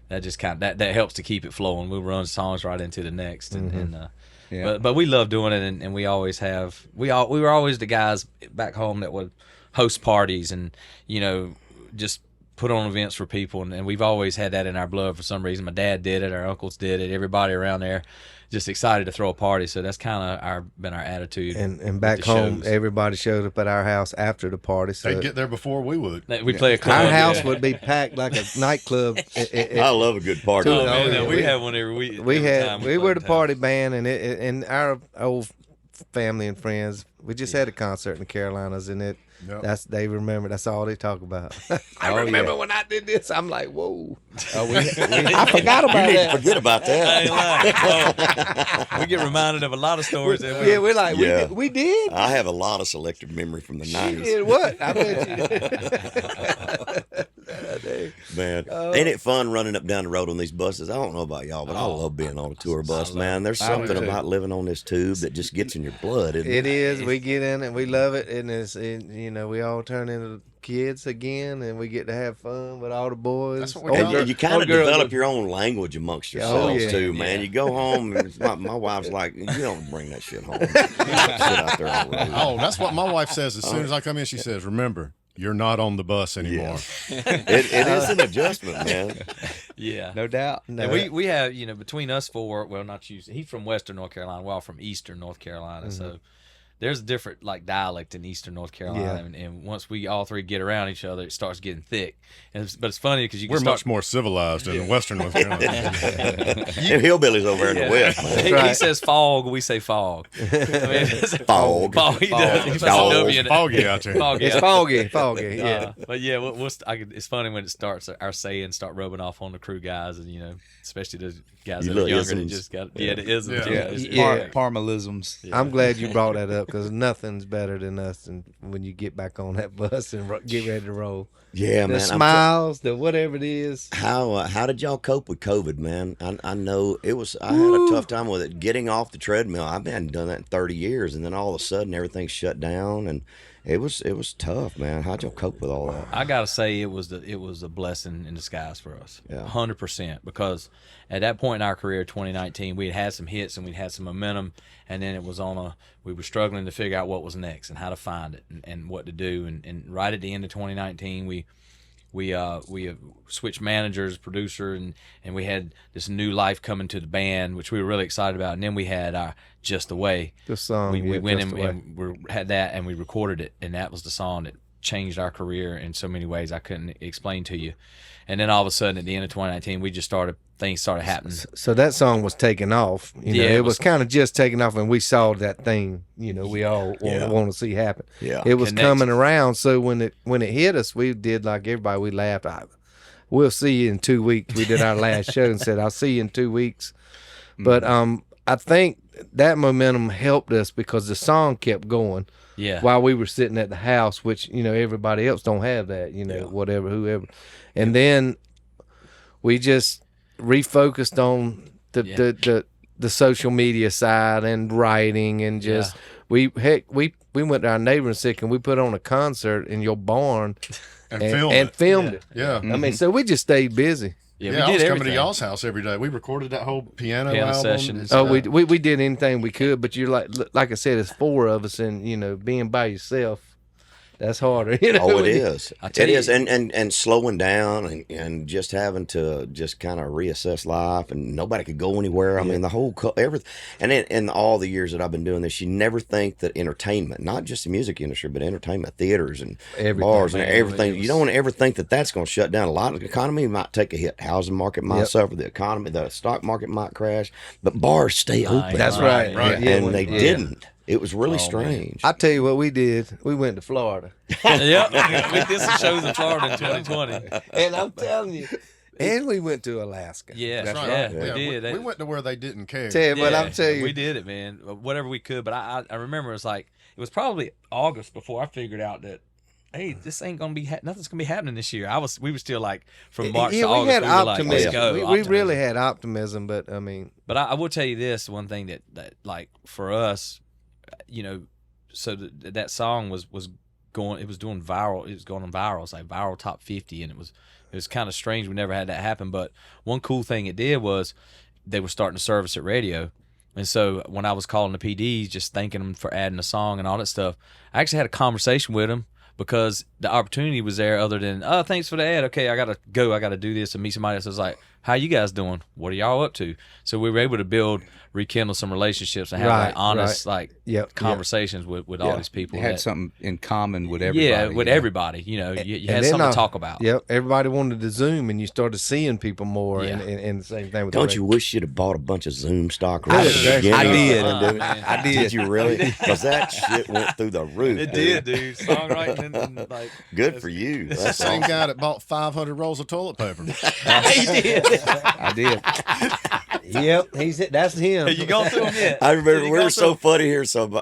that just kind of that helps to keep it flowing. We'll run songs right into the next, but we love doing it, and we always have. We were always the guys back home that would host parties and you know just put on events for people, and we've always had that in our blood for some reason. My dad did it, our uncles did it, everybody around there just excited to throw a party. So that's kind of been our attitude.
And back
with the
home,
shows.
everybody showed up at our house after the party. So
They'd get there before we would.
We play a club.
our house
yeah.
would be packed like a nightclub.
I love a good party.
Oh man,
yeah.
we have one every week.
We
every time
were the
play
party band, and our old family and friends. We just had a concert in the Carolinas, and they remember. That's all they talk about. I remember when I did this. I'm like, whoa. I forgot about
You need
that.
to forget about that.
We get reminded of a lot of stories. That
Yeah, we're like,
Yeah.
we did.
I have a lot of selective memory from the
She
90s.
did what? I bet you.
Man, ain't it fun running up down the road on these buses? I don't know about y'all, but I love being on a tour bus, man. There's something about living on this tube that just gets in your blood, isn't
It is. We get in and we love it, and we all turn into kids again, and we get to have fun with all the boys.
That's what we
And
got.
you kind of develop your own language amongst yourselves
yeah.
too, man.
Yeah.
You go home, and my wife's like, "You don't bring that shit home. Sit out there on the road."
Oh, that's what my wife says. As soon as I come in, she says, "Remember, you're not on the bus anymore."
It is an adjustment, man.
Yeah.
No doubt.
No.
And we have, between us four, well, not you, he's from Western North Carolina, we're all from Eastern North Carolina. So there's a different dialect in Eastern North Carolina. And once we all three get around each other, it starts getting thick. But it's funny because
We're much more civilized in Western North Carolina.
Them hillbillies over in the West, man.
He says fog, we say fog. I mean, it's
Fog.
Fog. He does. He puts a
Dog.
W in it.
Foggy out there.
Foggy
It's
out.
foggy. Yeah.
But yeah, it's funny when it starts. Our sayings start rubbing off on the crew guys, and especially those guys
You
that are
little
younger that
isms.
just got the isms.
Yeah.
Parmalisms.
I'm glad you brought that up, because nothing's better than us than when you get back on that bus and get ready to roll.
Yeah,
The
man.
smiles, the whatever it is.
How did y'all cope with COVID, man? I know I had a tough time with it. Getting off the treadmill, I hadn't done that in 30 years, and then all of a sudden everything shut down, and it was tough, man. How'd y'all cope with all that?
I gotta say it was a blessing in disguise for us.
Yeah.
100%, because at that point in our career, 2019, we had some hits and we'd had some momentum, and then it was we were struggling to figure out what was next and how to find it and what to do. And right at the end of 2019, we switched managers, producer, and we had this new life coming to the band, which we were really excited about. And then we had our Just the Way.
The song.
We went
Just
in
the Way.
and we had that, and we recorded it, and that was the song that changed our career in so many ways I couldn't explain to you. And then all of a sudden, at the end of 2019, things started happening.
So that song was taking off.
Yeah,
it was kind of just taking off, and we saw that thing. We all
Yeah.
want to see happen.
Yeah.
It was
Connection.
coming around. So when it hit us, we did like everybody. We laughed. We'll see you in 2 weeks. We did our last show and said, "I'll see you in 2 weeks." But I think that momentum helped us because the song kept going.
Yeah.
While we were sitting at the house, which everybody else don't have that, whatever, whoever, and then we just refocused on the social media side and writing, and just we went to our neighbor and said, "Can we put on a concert in your barn?"
And
filmed it.
Yeah.
I mean, so we just stayed busy.
Yeah,
Yeah,
we
I
did
was coming to
everything.
y'all's house every day. We recorded that whole piano album.
sessions.
Oh, we did anything we could, but you're like I said, it's four of us, and being by yourself, that's harder.
Oh, it is.
I tell
It
you-
is, and slowing down and just having to just kind of reassess life, and nobody could go anywhere. I mean, the whole everything. And in all the years that I've been doing this, you never think that entertainment, not just the music industry, but entertainment, theaters and
Everything.
bars and
Man,
everything.
it was-
You don't ever think that that's going to shut down. A lot of the economy might take a hit. Housing market might
Yep.
suffer. The economy, the stock market might crash, but bars stay open.
That's right.
Right.
Yeah,
And they
yeah.
didn't. It was really
Oh,
strange.
I tell you what we did. We went to Florida.
Yep. We did some shows in Florida in 2020.
And I'm telling you, and we went to Alaska.
Yeah,
That's right.
yeah, we did.
We went to where they didn't care.
Tell you, but
Yeah,
I'm telling you,
we did it, man. Whatever we could. But I remember it was probably August before I figured out that, hey, this ain't gonna be nothing's gonna be happening this year. We were still like from March
yeah,
to August.
we had
we were like,
optimism.
let's go.
we
optimism.
really had optimism, but I mean,
But I will tell you this one thing that like for us, so that song was going. It was doing viral. It was going on viral. It's like viral top 50, and it was kind of strange. We never had that happen. But one cool thing it did was they were starting to service at radio. And so when I was calling the PDs, just thanking them for adding a song and all that stuff, I actually had a conversation with them because the opportunity was there other than, oh, thanks for the ad. Okay, I got to go. I got to do this and meet somebody else. I was like, how you guys doing? What are y'all up to? So we were able to rekindle some relationships and have like honest conversations with all these people.
You had something in common with everybody.
Yeah, with everybody. You had something to talk about.
Yep, everybody wanted to Zoom, and you started seeing people more.
Yeah.
And the same thing with
Don't you wish you'd have bought a bunch of Zoom stock?
I
Right
I did.
I did. Did you really? Because that shit went through the roof.
It did, dude. Songwriting and like
good for you.
It's the same guy that bought 500 rolls of toilet paper.
he did.
I did.
Yep, that's him.
You gone through them yet?
I remember we were so funny here. So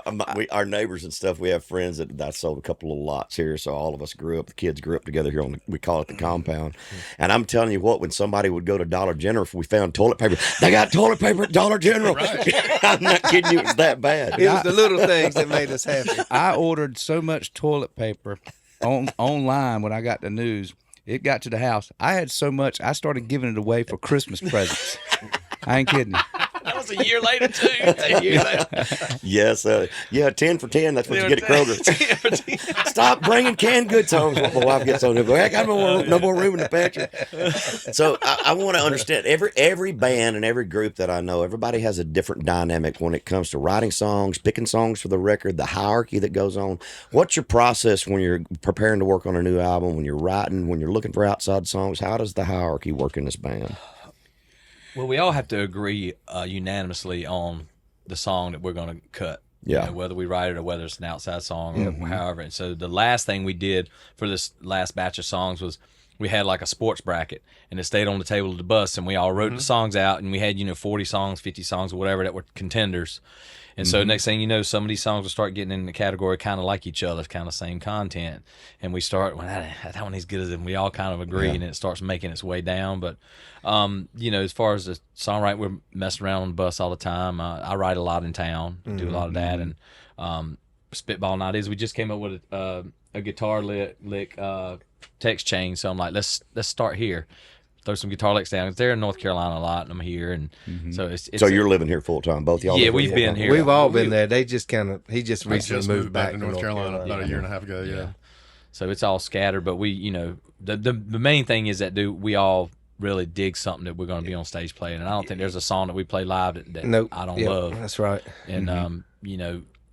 our neighbors and stuff, we have friends that sold a couple of lots here. So all of us grew up. The kids grew up together here we call it the compound. And I'm telling you what, when somebody would go to Dollar General, if we found toilet paper, they got toilet paper at Dollar General. Right. I'm not kidding you. It was that bad.
It was the little things that made us happy.
I ordered so much toilet paper online when I got the news. It got to the house. I had so much, I started giving it away for Christmas presents. I ain't kidding you.
That was a year later, too. A year later.
Yes. 10 for 10. That's what you get at Kroger. Stop bringing canned goods home. What my wife gets on there. I got no more room in the pantry. So I want to understand every band and every group that I know, everybody has a different dynamic when it comes to writing songs, picking songs for the record, the hierarchy that goes on. What's your process when you're preparing to work on a new album, when you're writing, when you're looking for outside songs? How does the hierarchy work in this band?
Well, we all have to agree unanimously on the song that we're going to cut.
Yeah.
Whether we write it or whether it's an outside song or however. And so the last thing we did for this last batch of songs was we had like a sports bracket, and it stayed on the table of the bus, and we all wrote the songs out, and we had 40 songs, 50 songs, or whatever that were contenders. And so next thing you know, some of these songs will start getting in the category kind of like each other, kind of same content. And we start, well, that one ain't as good as it. And we all kind of agree, and it starts making its way down. But, as far as the songwriting, we're messing around on the bus all the time. I write a lot in town, do a lot of that, and spitballing ideas. We just came up with a guitar lick text chain. So I'm like, let's start here. Throw some guitar licks down. They're in North Carolina a lot, and I'm here, and so it's.
So you're living here full time, both y'all.
Yeah, we've been here.
We've all been there. He just recently moved back
to North Carolina about a year and a half ago. Yeah.
So it's all scattered, but we, the main thing is that we all really dig something that we're going to be on stage playing, and I don't think there's a song that we play live that I don't love.
That's right.
And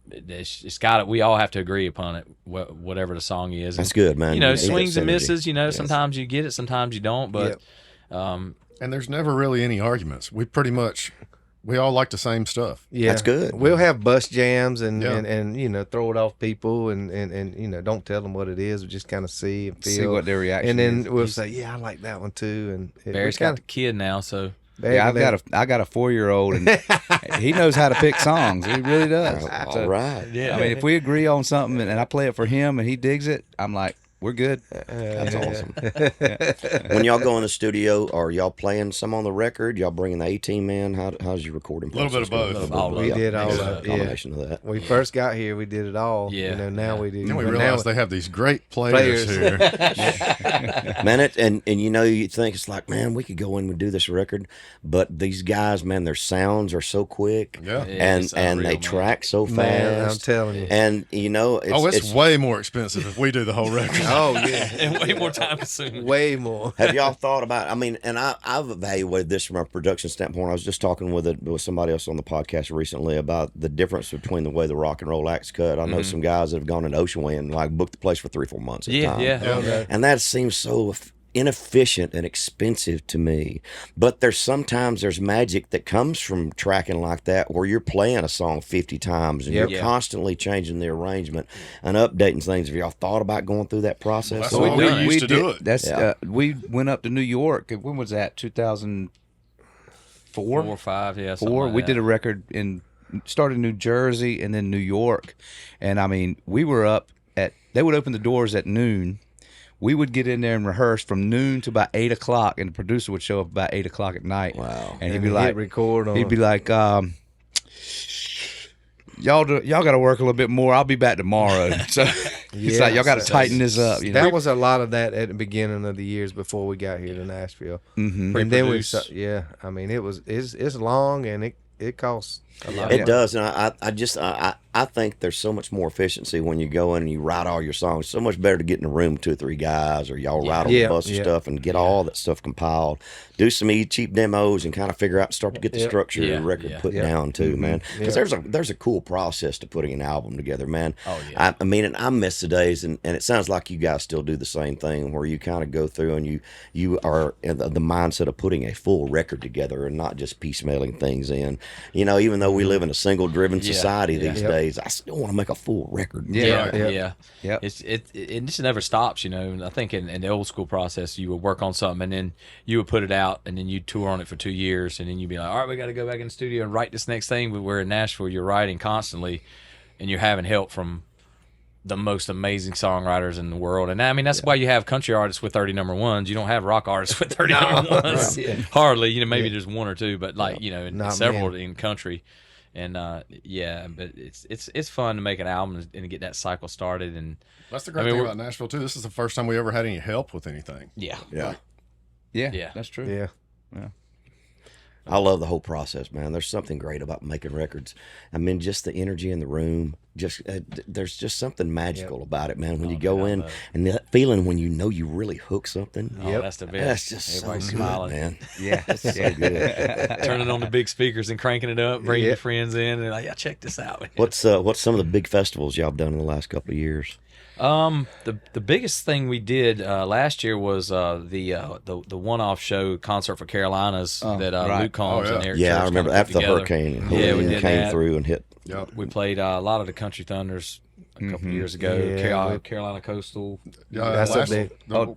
it's got it. We all have to agree upon it, whatever the song is.
That's good, man.
Swings and misses. Sometimes you get it, sometimes you don't. But
and there's never really any arguments. We all like the same stuff.
Yeah,
that's good.
We'll have bus jams and throw it off people and don't tell them what it is. We just kind of see and feel,
see what their reaction
and then
is.
We'll say, yeah, I like that one too. And
Barry's got the kid now, so.
Yeah, I got a 4-year-old, and he knows how to pick songs. He really does.
All right.
Yeah.
I mean, if we agree on something and I play it for him and he digs it, I'm like, we're good.
That's awesome. When y'all go in the studio, are y'all playing some on the record? Y'all bringing the A-team in? How's your recording process?
A little bit of both.
We did all of it.
Combination of that.
When we first got here, we did it all.
Yeah.
Now we do.
Then we realized they have these great players here.
Man, and you think it's like, man, we could go in and do this record, but these guys, man, their sounds are so quick, and they track so fast.
Man, I'm telling you.
And
it's way more expensive if we do the whole record.
Oh yeah,
and way more time consuming.
Way more.
Have y'all thought about? I mean, and I've evaluated this from a production standpoint. I was just talking with somebody else on the podcast recently about the difference between the way the rock and roll acts cut. I know some guys that have gone in Ocean Way and like booked the place for 3-4 months at a time. And that seems so inefficient and expensive to me. But sometimes there's magic that comes from tracking like that, where you're playing a song 50 times and you're constantly changing the arrangement and updating things. Have y'all thought about going through that process?
Well, that's all we used to do it.
That's we went up to New York. When was that? 2004,
4 or 5, yeah.
Four. We did a record started in New Jersey and then New York, and I mean, we were up they would open the doors at noon. We would get in there and rehearse from noon to about 8 o'clock, and the producer would show up about 8 o'clock at night.
Wow!
And he'd be like,
record on.
He'd be like, y'all got to work a little bit more. I'll be back tomorrow. So it's like y'all got to tighten this up.
That was a lot of that at the beginning of the years before we got here to Nashville.
Mm-hmm.
And then I mean, it's long and it costs a lot.
It does, and I I think there's so much more efficiency when you go in and you write all your songs. So much better to get in a room with 2 or 3 guys, or y'all write on the bus and stuff, and get all that stuff compiled. Do some cheap demos and kind of figure out, start to get the structure of the record put down too, man. Because there's a cool process to putting an album together, man.
Oh yeah.
I mean, and I miss the days, and it sounds like you guys still do the same thing, where you kind of go through and you are in the mindset of putting a full record together and not just piecemealing things in. You know, even though we live in a single-driven society these days, I still want to make a full record.
Yeah. It just never stops, you know. And I think in the old school process, you would work on something and then you would put it out, and then you'd tour on it for 2 years, and then you'd be like, all right, we got to go back in the studio and write this next thing. But we're in Nashville, you're writing constantly, and you're having help from the most amazing songwriters in the world. And I mean, that's why you have country artists with 30 number ones. You don't have rock artists with 30 number ones. Hardly, you know, maybe there's 1 or 2, but like, you know, and several in country. And but it's fun to make an album and get that cycle started. And
that's the great thing about Nashville too. This is the first time we ever had any help with anything.
Yeah, that's true.
Yeah.
I love the whole process, man. There's something great about making records. I mean, just the energy in the room. Just there's just something magical about it, man. When you go in and that feeling when you know you really hook something.
That's the best.
That's just
everybody
so
smiling,
good, man.
Yeah,
That's so good.
turning on the big speakers and cranking it up, bringing your friends in, and like, yeah, check this out. Man.
What's some of the big festivals y'all have done in the last couple of years?
The biggest thing we did last year was the one-off show concert for Carolinas that Luke Combs and Eric Church
I remember
kinda
after
put
the
together.
hurricane
we did
came
that.
through and hit.
Yep.
We played a lot of the Country Thunders a couple years ago. Carolina Coastal,
That's a big.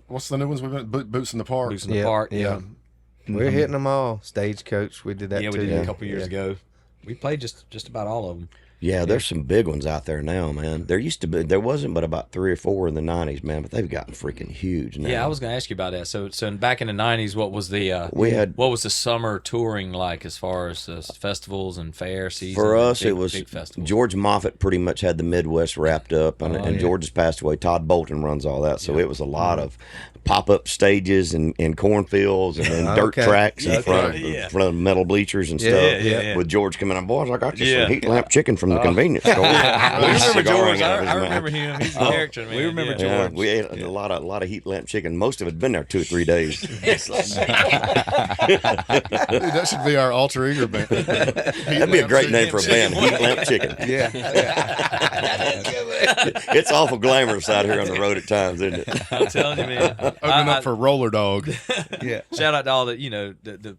What's the new ones we've been? Boots in the Park.
Boots in the Park.
Yeah. We're hitting them all. Stagecoach, we did that
Yeah,
too.
we did it a couple years ago. We played just about all of them.
Yeah, there's some big ones out there now, man. There wasn't but about 3 or 4 in the 90s, man, but they've gotten freaking huge now.
Yeah, I was going to ask you about that. So back in the 90s, what was the what was the summer touring like as far as festivals and fair season?
For us,
big,
it was
big festivals?
George Moffett pretty much had the Midwest wrapped up, and George has passed away. Todd Bolton runs all that, so it was a lot of pop-up stages and cornfields and then dirt tracks in front of metal bleachers and stuff. With George coming on, boys, I got you some heat lamp chicken from the convenience store.
We remember
Cigar
George.
out of his
I
mouth.
remember him. He's a character, man.
we remember
Yeah,
George.
we ate a lot of heat lamp chicken. Most of it had been there 2 or 3 days.
Dude, that should be our alter ego band.
That'd be a great name for a band, Heat Lamp Chicken. It's awful glamorous out here on the road at times, isn't it?
I'm telling you, man.
Opening up for Roller Dog.
Shout out to all the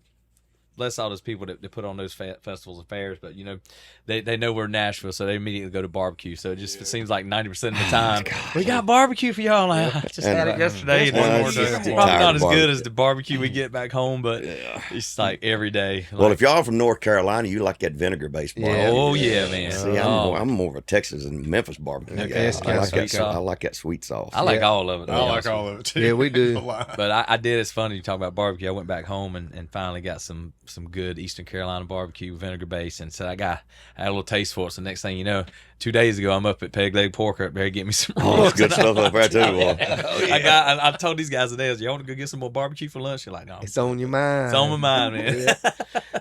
bless all those people that put on those festivals and fairs, but you know they know we're in Nashville, so they immediately go to barbecue. So it seems like 90% of the time we got barbecue for y'all. Like, I just had it yesterday. And one more day. Probably not as good as the barbecue we get back home, but it's like every day. Like,
Well, if y'all are from North Carolina, you like that vinegar-based barbecue.
oh yeah, man.
See, I'm more of a Texas and Memphis barbecue guy. I like that sweet sauce.
I like all of it.
I like all of it too.
Yeah, we do.
But I did. It's funny you talk about barbecue. I went back home and finally got some good Eastern Carolina barbecue vinegar base, and so I had a little taste for it. So next thing you know, 2 days ago, I'm up at Peg Leg Porker up there getting me some.
Oh, that's good stuff up there too. Boy.
I told these guys today, I was, y'all want to go get some more barbecue for lunch? You're like, no,
It's on your mind.
it's on my mind, man.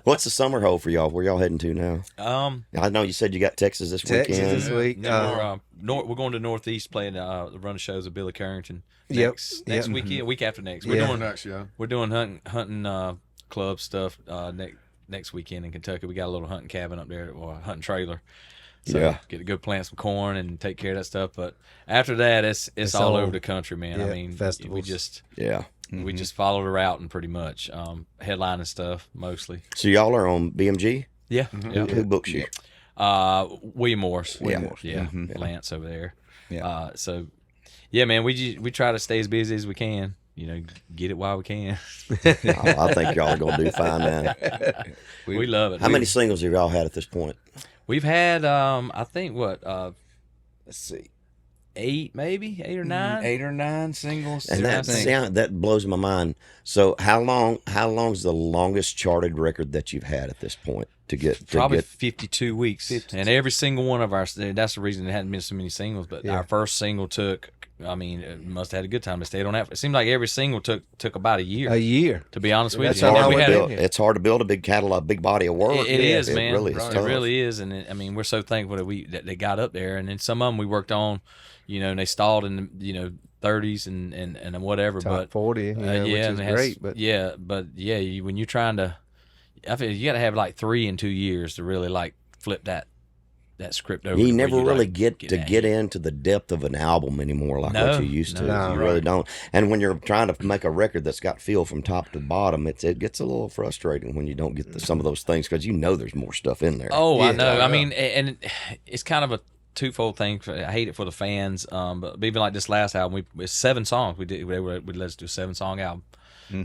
What's the summer hold for y'all? Where y'all heading to now? I know you said you got Texas this
Texas
weekend.
this week.
We're going to Northeast playing the run of shows of Billy Carrington.
Yep.
Next weekend, week after next.
We're doing next, yeah.
We're doing hunting club stuff next weekend in Kentucky. We got a little hunting cabin up there, or a hunting trailer. So get to go plant some corn and take care of that stuff. But after that, it's all over the country, man.
Yeah,
I mean,
festivals.
we just
Yeah.
we just followed her out and pretty much headlining stuff mostly.
So y'all are on BMG?
Yeah,
Who books you?
William Morris. Yeah, Lance over there. Yeah. So yeah, man, we try to stay as busy as we can. You know, get it while we can.
I think y'all are going to do fine, man.
We love it.
How many singles have y'all had at this point?
We've had, I think,
Let's see,
8 or 9.
8 or 9 singles.
And that blows my mind. So how long's the longest charted record that you've had at this point to get?
Probably 52 weeks. 52. And every single one of our, that's the reason it hadn't been so many singles, but our first single took I mean, it must have had a good time. They stayed on that. It seemed like every single took about a year.
A year.
To be honest with
That's
you.
how
Yeah,
long
we
we
had
did
it.
It's hard to build a big catalog, big body of work.
It is, man.
It really is
It
tough.
really is, and I mean, we're so thankful that they got up there, and then some of them we worked on, and they stalled in the 30s and whatever,
Top
but
40,
yeah,
which is
and it has-
great. But
when you're trying to, I feel you got to have like 3 and 2 years to really like flip that script over.
You
to where
never really
like,
get into the depth of an album anymore like
No,
what you used to.
no.
You really don't. And when you're trying to make a record that's got feel from top to bottom, it gets a little frustrating when you don't get some of those things because there's more stuff in there.
Oh, I
Yeah.
know. I mean, and it's kind of a twofold thing. I hate it for the fans, but even like this last album, it's 7 songs. We let us do a 7-song album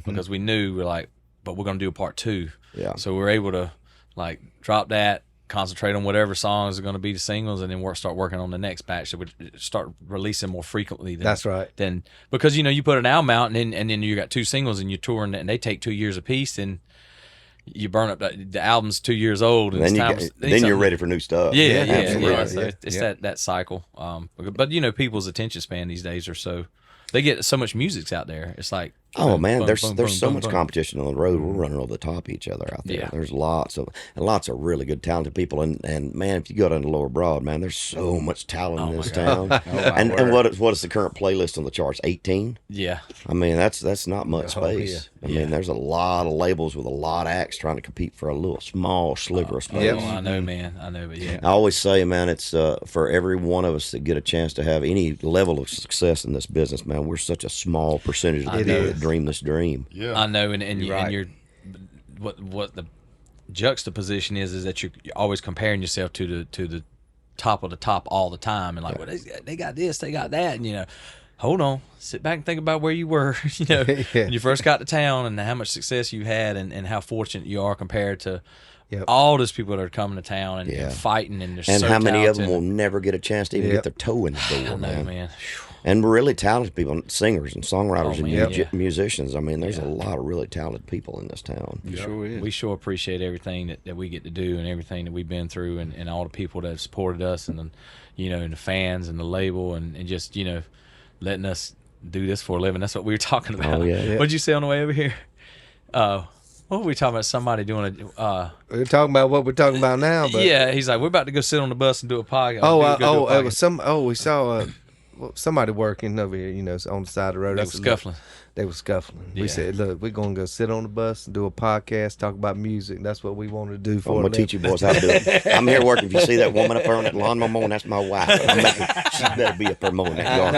because we knew we're like, but we're gonna do a part 2.
Yeah.
So we're able to like drop that, concentrate on whatever songs are going to be the singles, and then start working on the next batch. So we start releasing more frequently.
That's right.
Then because you put an album out and then you got 2 singles and you're touring and they take 2 years apiece, and you burn up the album's 2 years old, and
then you're ready for new stuff.
Yeah.
Absolutely.
So it's that cycle. But people's attention span these days are so they get so much music's out there. It's like
Oh man,
boom,
there's
boom,
there's
boom,
so
boom,
much
boom.
competition on the road. We're running over the top of each other out there.
Yeah.
There's lots of really good talented people, and man, if you go down to Lower Broad, man, there's so much talent in this town. And what is the current playlist on the charts? 18.
Yeah.
I mean, that's not much space.
yeah.
I mean, there's a lot of labels with a lot of acts trying to compete for a little small sliver of space.
Yep.
Oh, I know, man. I know, but yeah.
I always say, man, it's for every one of us that get a chance to have any level of success in this business, man, we're such a small percentage of the people that dream this dream.
Yeah.
I know, and
You're
you're what the juxtaposition is that you're always comparing yourself to the top of the top all the time, and like, well, they got this, they got that, and hold on, sit back and think about where you were, when you first got to town, and how much success you had, and how fortunate you are compared to all those people that are coming to town and fighting, and they're
And
so
how many of them
talented.
will never get a chance to even get their toe in the door,
I know,
man.
man.
And really talented people, singers and songwriters and
man, yeah.
musicians. I mean, there's a lot of really talented people in this town.
Sure is.
We sure appreciate everything that we get to do and everything that we've been through, and all the people that have supported us, and and the fans and the label, and just letting us do this for a living. That's what we were talking about.
Oh, yeah.
What'd you say on the way over here? What were we talking about? Somebody doing
we're talking about what we're talking about now. But
yeah, he's like, we're about to go sit on the bus and do a podcast.
it was some. Oh, we saw somebody working over here. On the side of the road.
They
I
were
said,
scuffling.
They were scuffling.
Yeah.
We said, look, we're gonna go sit on the bus and do a podcast, talk about music. That's what we want to do
I'm
for.
gonna teach you boys how to do it. I'm here working. If you see that woman up there on that lawnmower mowing, that's my wife. She better be up there mowing that yard.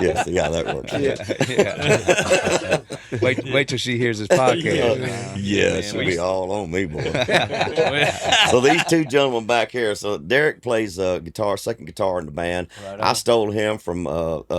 Yes, see how that works.
Wait till she hears this podcast.
Yeah, she'll be all on me, boy. So these two gentlemen back here. So Derek plays guitar, second guitar in the band.
Right on.
I stole him from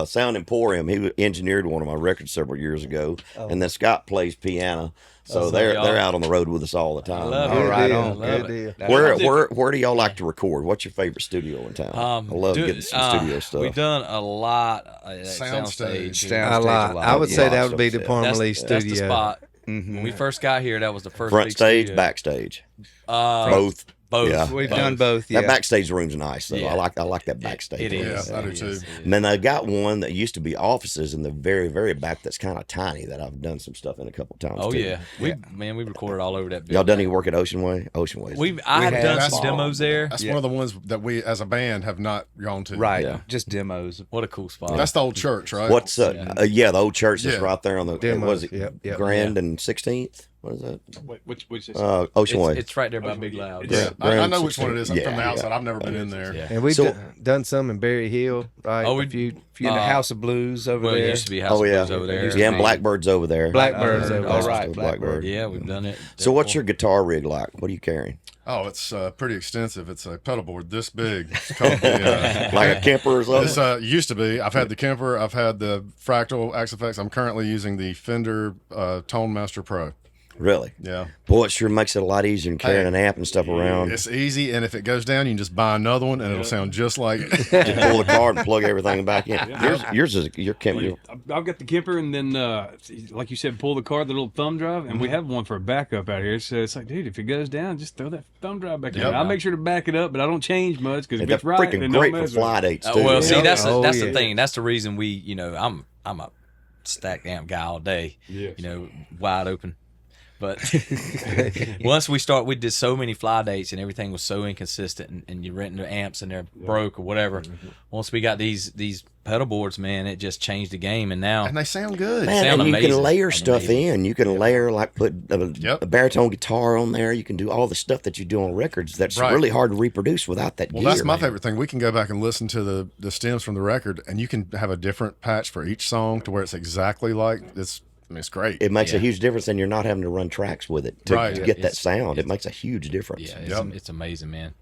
Sound Emporium. He engineered one of my records several years ago. And then Scott plays piano. So they're out on the road with us all the time.
love
All
it.
right,
I
on.
love
Good
it.
deal.
Where do y'all like to record? What's your favorite studio in town? I love getting some studio stuff.
We've done a lot at
Soundstage.
Soundstage a lot.
I would say that
Lots
would be
of
the
it.
Parmalee
That's
studio.
the spot. When we first got here, that was the first
Front
big
stage,
studio.
backstage,
Both.
both. Yeah.
We've done both.
That
Yeah.
backstage room's nice though.
Yeah.
I like that backstage.
It
room.
is.
Yeah, I do too.
And then I got one that used to be offices in the very, very back that's kind of tiny that I've done some stuff in a couple times.
Oh
too.
yeah, we recorded all over that.
Y'all done any
building.
work at Ocean Way? Ocean Way.
I have
have.
done
That's
some demos there.
That's one of the ones that we, as a band, have not gone to.
Right.
Yeah.
Just demos.
What a cool spot.
That's the old church, right?
What's the old church that's
Yeah.
right there on the
Demos,
was it
yep.
Grand and 16th? What is that?
Which
Ocean Way.
it's right there by Big Loud.
Yeah, I
Grand
know which one it is. I'm
16th.
from the
Yeah,
outside.
yeah.
I've never been in there.
Yeah.
And we've
So-
done some in Berry Hill, right?
Oh, we-
a few
in the House of Blues over
Well, it
there.
used to be House
Oh
of
yeah,
Blues over there.
yeah, and Blackbird's over there.
Blackbird's over
All
there.
right,
Blackbird.
Yeah, we've done it.
So what's your guitar rig like? What are you carrying?
Oh, it's pretty extensive. It's a pedal board this big. It's called the,
Like a Kemper or something?
This used to be. I've had the Kemper. I've had the Fractal Axe Effects. I'm currently using the Fender Tone Master Pro.
Really?
Yeah.
Boy, it sure makes it a lot easier than carrying an amp and stuff around.
It's easy, and if it goes down, you can just buy another one, and it'll sound just like it.
Just pull the card and plug everything back in. Yours is your Kemper.
I've got the Kemper, and then like you said, pull the card, the little thumb drive, and we have one for a backup out here. So it's like, dude, if it goes down, just throw that thumb drive back in. I'll make sure to back it up, but I don't change much because if
That's
it's right,
freaking
then
great
don't
for
mess with
fly
it.
dates too.
Well, see, that's
Oh,
the
yeah.
thing. That's the reason we, I'm a stacked amp guy all day.
Yes.
Wide open. But once we did so many fly dates and everything was so inconsistent, and you renting the amps and they're broke or whatever. Once we got these pedal boards, man, it just changed the game. And now
And they sound good.
Man,
sound
and you
amazing.
can layer
Sound
stuff
amazing.
in. You can layer, like put a
Yep.
baritone guitar on there. You can do all the stuff that you do on records that's
Right.
really hard to reproduce without that
Well,
gear.
that's my
man.
favorite thing. We can go back and listen to the stems from the record, and you can have a different patch for each song to where it's exactly like it's. I mean, it's great.
It makes a
Yeah.
huge difference, and you're not having to run tracks with it to,
Right.
to get that
It's-
sound. It makes a huge difference.
yeah, it's amazing, man.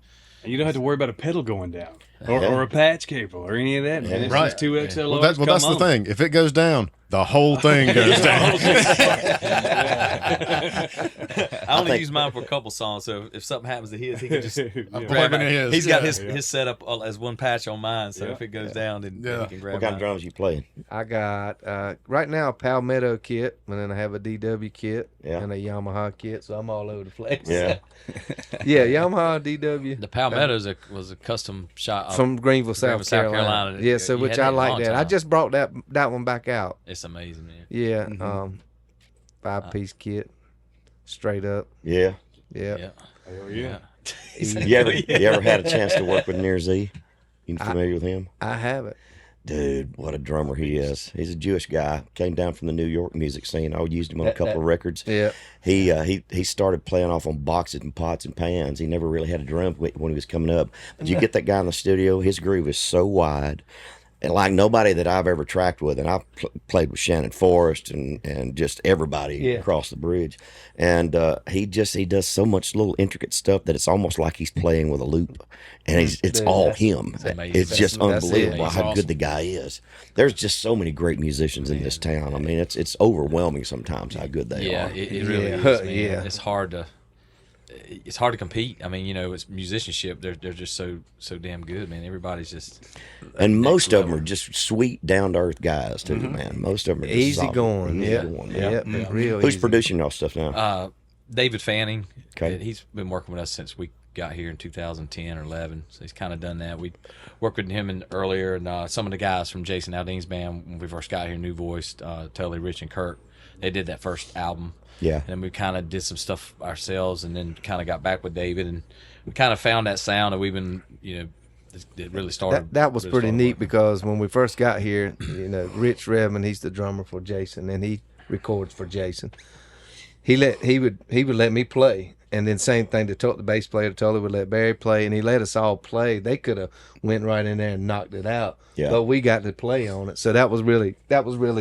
And you don't have to worry about a pedal going down or a patch cable or any of that. Man. It's
Right.
just two XLRs.
Well, that's the thing. If it goes down, the whole thing goes down.
I only use mine for a couple songs, so if something happens to his, he can just grab
plugging
it.
his.
He's got
Yeah.
his setup as one patch on mine, so if it goes down, then
Yeah.
he can grab
What kind of
mine.
drums you playing?
I got right now a Palmetto kit, and then I have a DW kit
Yeah.
and a Yamaha kit, so I'm all over the place.
Yeah.
Yeah, Yamaha, DW.
The Palmetto was a custom shot
From Greenville, South Carolina. Yeah, so
You
which
had
I
that a
like
long
that. I
time.
just brought that one back out.
It's amazing, man.
Yeah, 5-piece kit, straight up.
Yeah.
Yeah.
Yeah.
Hell yeah.
You ever had a chance to work with Nir Z? You familiar with him?
I have it.
Dude, what a drummer he is. He's a Jewish guy. Came down from the New York music scene. I used him on a couple of records.
Yeah.
He started playing off on boxes and pots and pans. He never really had a drum when he was coming up. But you get that guy in the studio, his groove is so wide. And like nobody that I've ever tracked with, and I've played with Shannon Forrest and just everybody across the bridge, and he does so much little intricate stuff that it's almost like he's playing with a loop, and it's all him.
amazing.
It's just
That's
unbelievable
it.
how
It's
good the guy is. There's just so many great musicians in this town. I mean, it's overwhelming sometimes how good they
Yeah,
are.
it really
Yeah.
is, man.
Yeah.
It's hard to compete. I mean, it's musicianship. They're just so damn good, man. Everybody's just
And most of them
level.
are just sweet, down to earth guys too, man. Most of them are just
Easy
solid.
going.
Easy
Yeah.
going,
Yeah.
man.
Real
Who's
easy.
producing y'all stuff now?
David Fanning.
Okay.
He's been working with us since we got here in 2010 or 11. So he's kind of done that. We worked with him earlier, and some of the guys from Jason Aldean's band when we first got here, New Voice, Tully, Rich, and Kirk. They did that first album.
Yeah.
And then we kind of did some stuff ourselves, and then kind of got back with David, and we kind of found that sound that we've been, it really started.
That was
really
pretty
started
neat
working.
because when we first got here, Rich Redmond, he's the drummer for Jason, and he records for Jason. He would let me play, and then same thing to the bass player. Tully would let Barry play, and he let us all play. They could have went right in there and knocked it out,
Yeah.
but we got to play on it, so that was really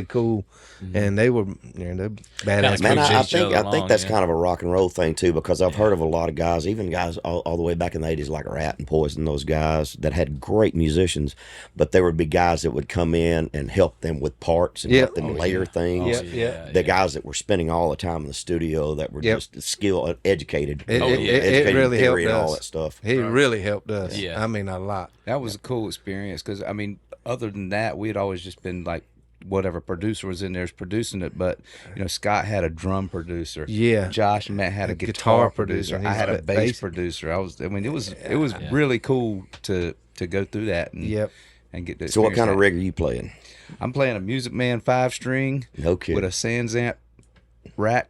cool. And they were they're badass.
Man, I
each other
think
along,
that's
yeah.
kind of a rock and roll thing too, because I've heard of a lot of guys, even guys all the way back in the 80s, like Rat and Poison, those guys that had great musicians, but there would be guys that would come in and help them with parts and help them layer things. The guys that were spending all the time in the studio that were just educated,
It
educated
really
theory
helped
and all
us.
that stuff.
He really helped us.
Yeah.
I mean, a lot.
That was a cool experience because, I mean, other than that, we had always just been like, whatever producer was in there is producing it. But, Scott had a drum producer.
Yeah.
Josh and Matt had a
A
guitar
guitar
producer.
producer.
I had a
He's
bass producer. It was really cool to go through that and,
Yep.
and get to
So what kind of
experience
rig are you playing?
that. I'm playing a Music Man 5-string
No kidding.
with a Sans Amp rack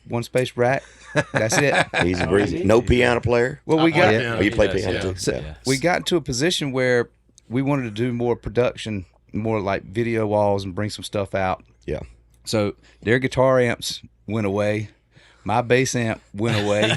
one space rack. That's it.
Easy breezy. No piano player?
Well, we got
piano.
Oh, you play
Yes,
piano
yeah.
too?
So
Yeah.
we got into a position where we wanted to do more production, more like video walls and bring some stuff out.
Yeah.
So their guitar amps went away. My bass amp went away.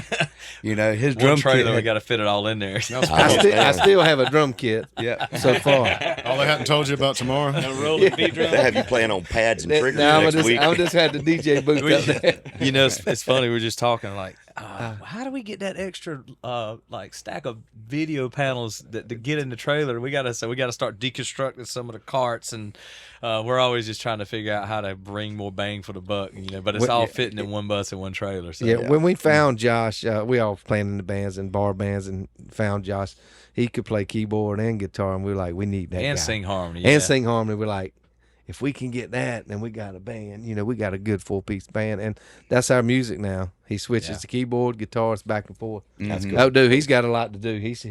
His
One
drum
trailer,
kit.
we got to fit it all in there.
I still have a drum kit
Yeah.
so far.
All they hadn't told you about tomorrow.
Roll the beat drum.
They have you playing on pads and triggers
Now
next week.
I'm just had the DJ booth up there.
It's funny. We're just talking like how do we get that extra like stack of video panels to get in the trailer? We gotta start deconstructing some of the carts, and we're always just trying to figure out how to bring more bang for the buck, but it's all fitting in one bus and one trailer. So.
Yeah, when we found Josh, we all playing in the bands and bar bands, and found Josh. He could play keyboard and guitar, and we were like, we need that
and
guy.
sing harmony.
And sing harmony. We're like, if we can get that, then we got a band. We got a good 4-piece band, and that's our music now. He switches to keyboard, guitars, back and forth. That's good. Oh, dude, he's got a lot to do. He's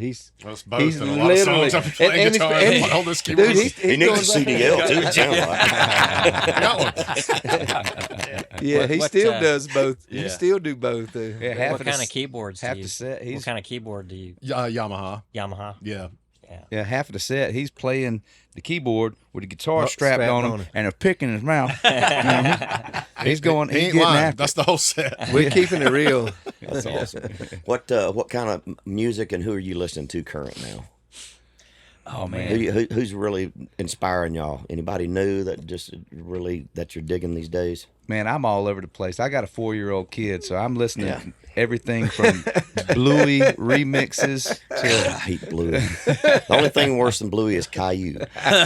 both in a lot of songs. I'm playing guitar and all this keyboard.
Dude,
he needs a CDL too. It sounds like.
Yeah, he still does both. He still do both.
Yeah, what kind of keyboards?
Half the set.
What kind of keyboard do you?
Yamaha.
Yamaha.
Yeah.
Yeah, half of the set he's playing the keyboard with the guitar strapped on him and a pick in his mouth. He's going.
He
He's
ain't
getting
lying.
after.
That's the whole set.
We're keeping it real.
That's awesome. What kind of music and who are you listening to current now?
Oh man,
Who's really inspiring y'all? Anybody new that just really that you're digging these days?
Man, I'm all over the place. I got a 4-year-old kid, so I'm listening to everything from Bluey remixes to.
I hate Bluey. The only thing worse than Bluey is Caillou.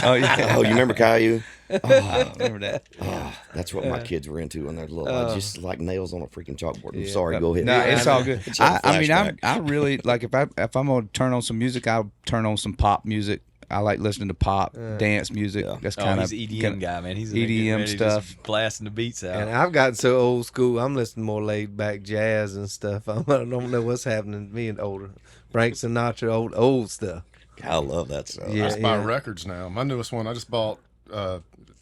Oh yeah.
Oh, you remember Caillou?
Oh, remember that?
Oh, that's what my kids were into when they're little. Just like nails on a freaking chalkboard. I'm sorry, go ahead.
No, it's all good.
It's a
I mean,
flashback.
I really like if I'm gonna turn on some music, I'll turn on some pop music. I like listening to pop, dance music. That's kind of
he's EDM guy, man. He's
EDM
ready
stuff.
just blasting the beats out.
And I've gotten so old school. I'm listening more laid back jazz and stuff. I don't know what's happening to me and older. Frank Sinatra, old stuff.
I love that stuff.
I just buy records now. My newest one, I just bought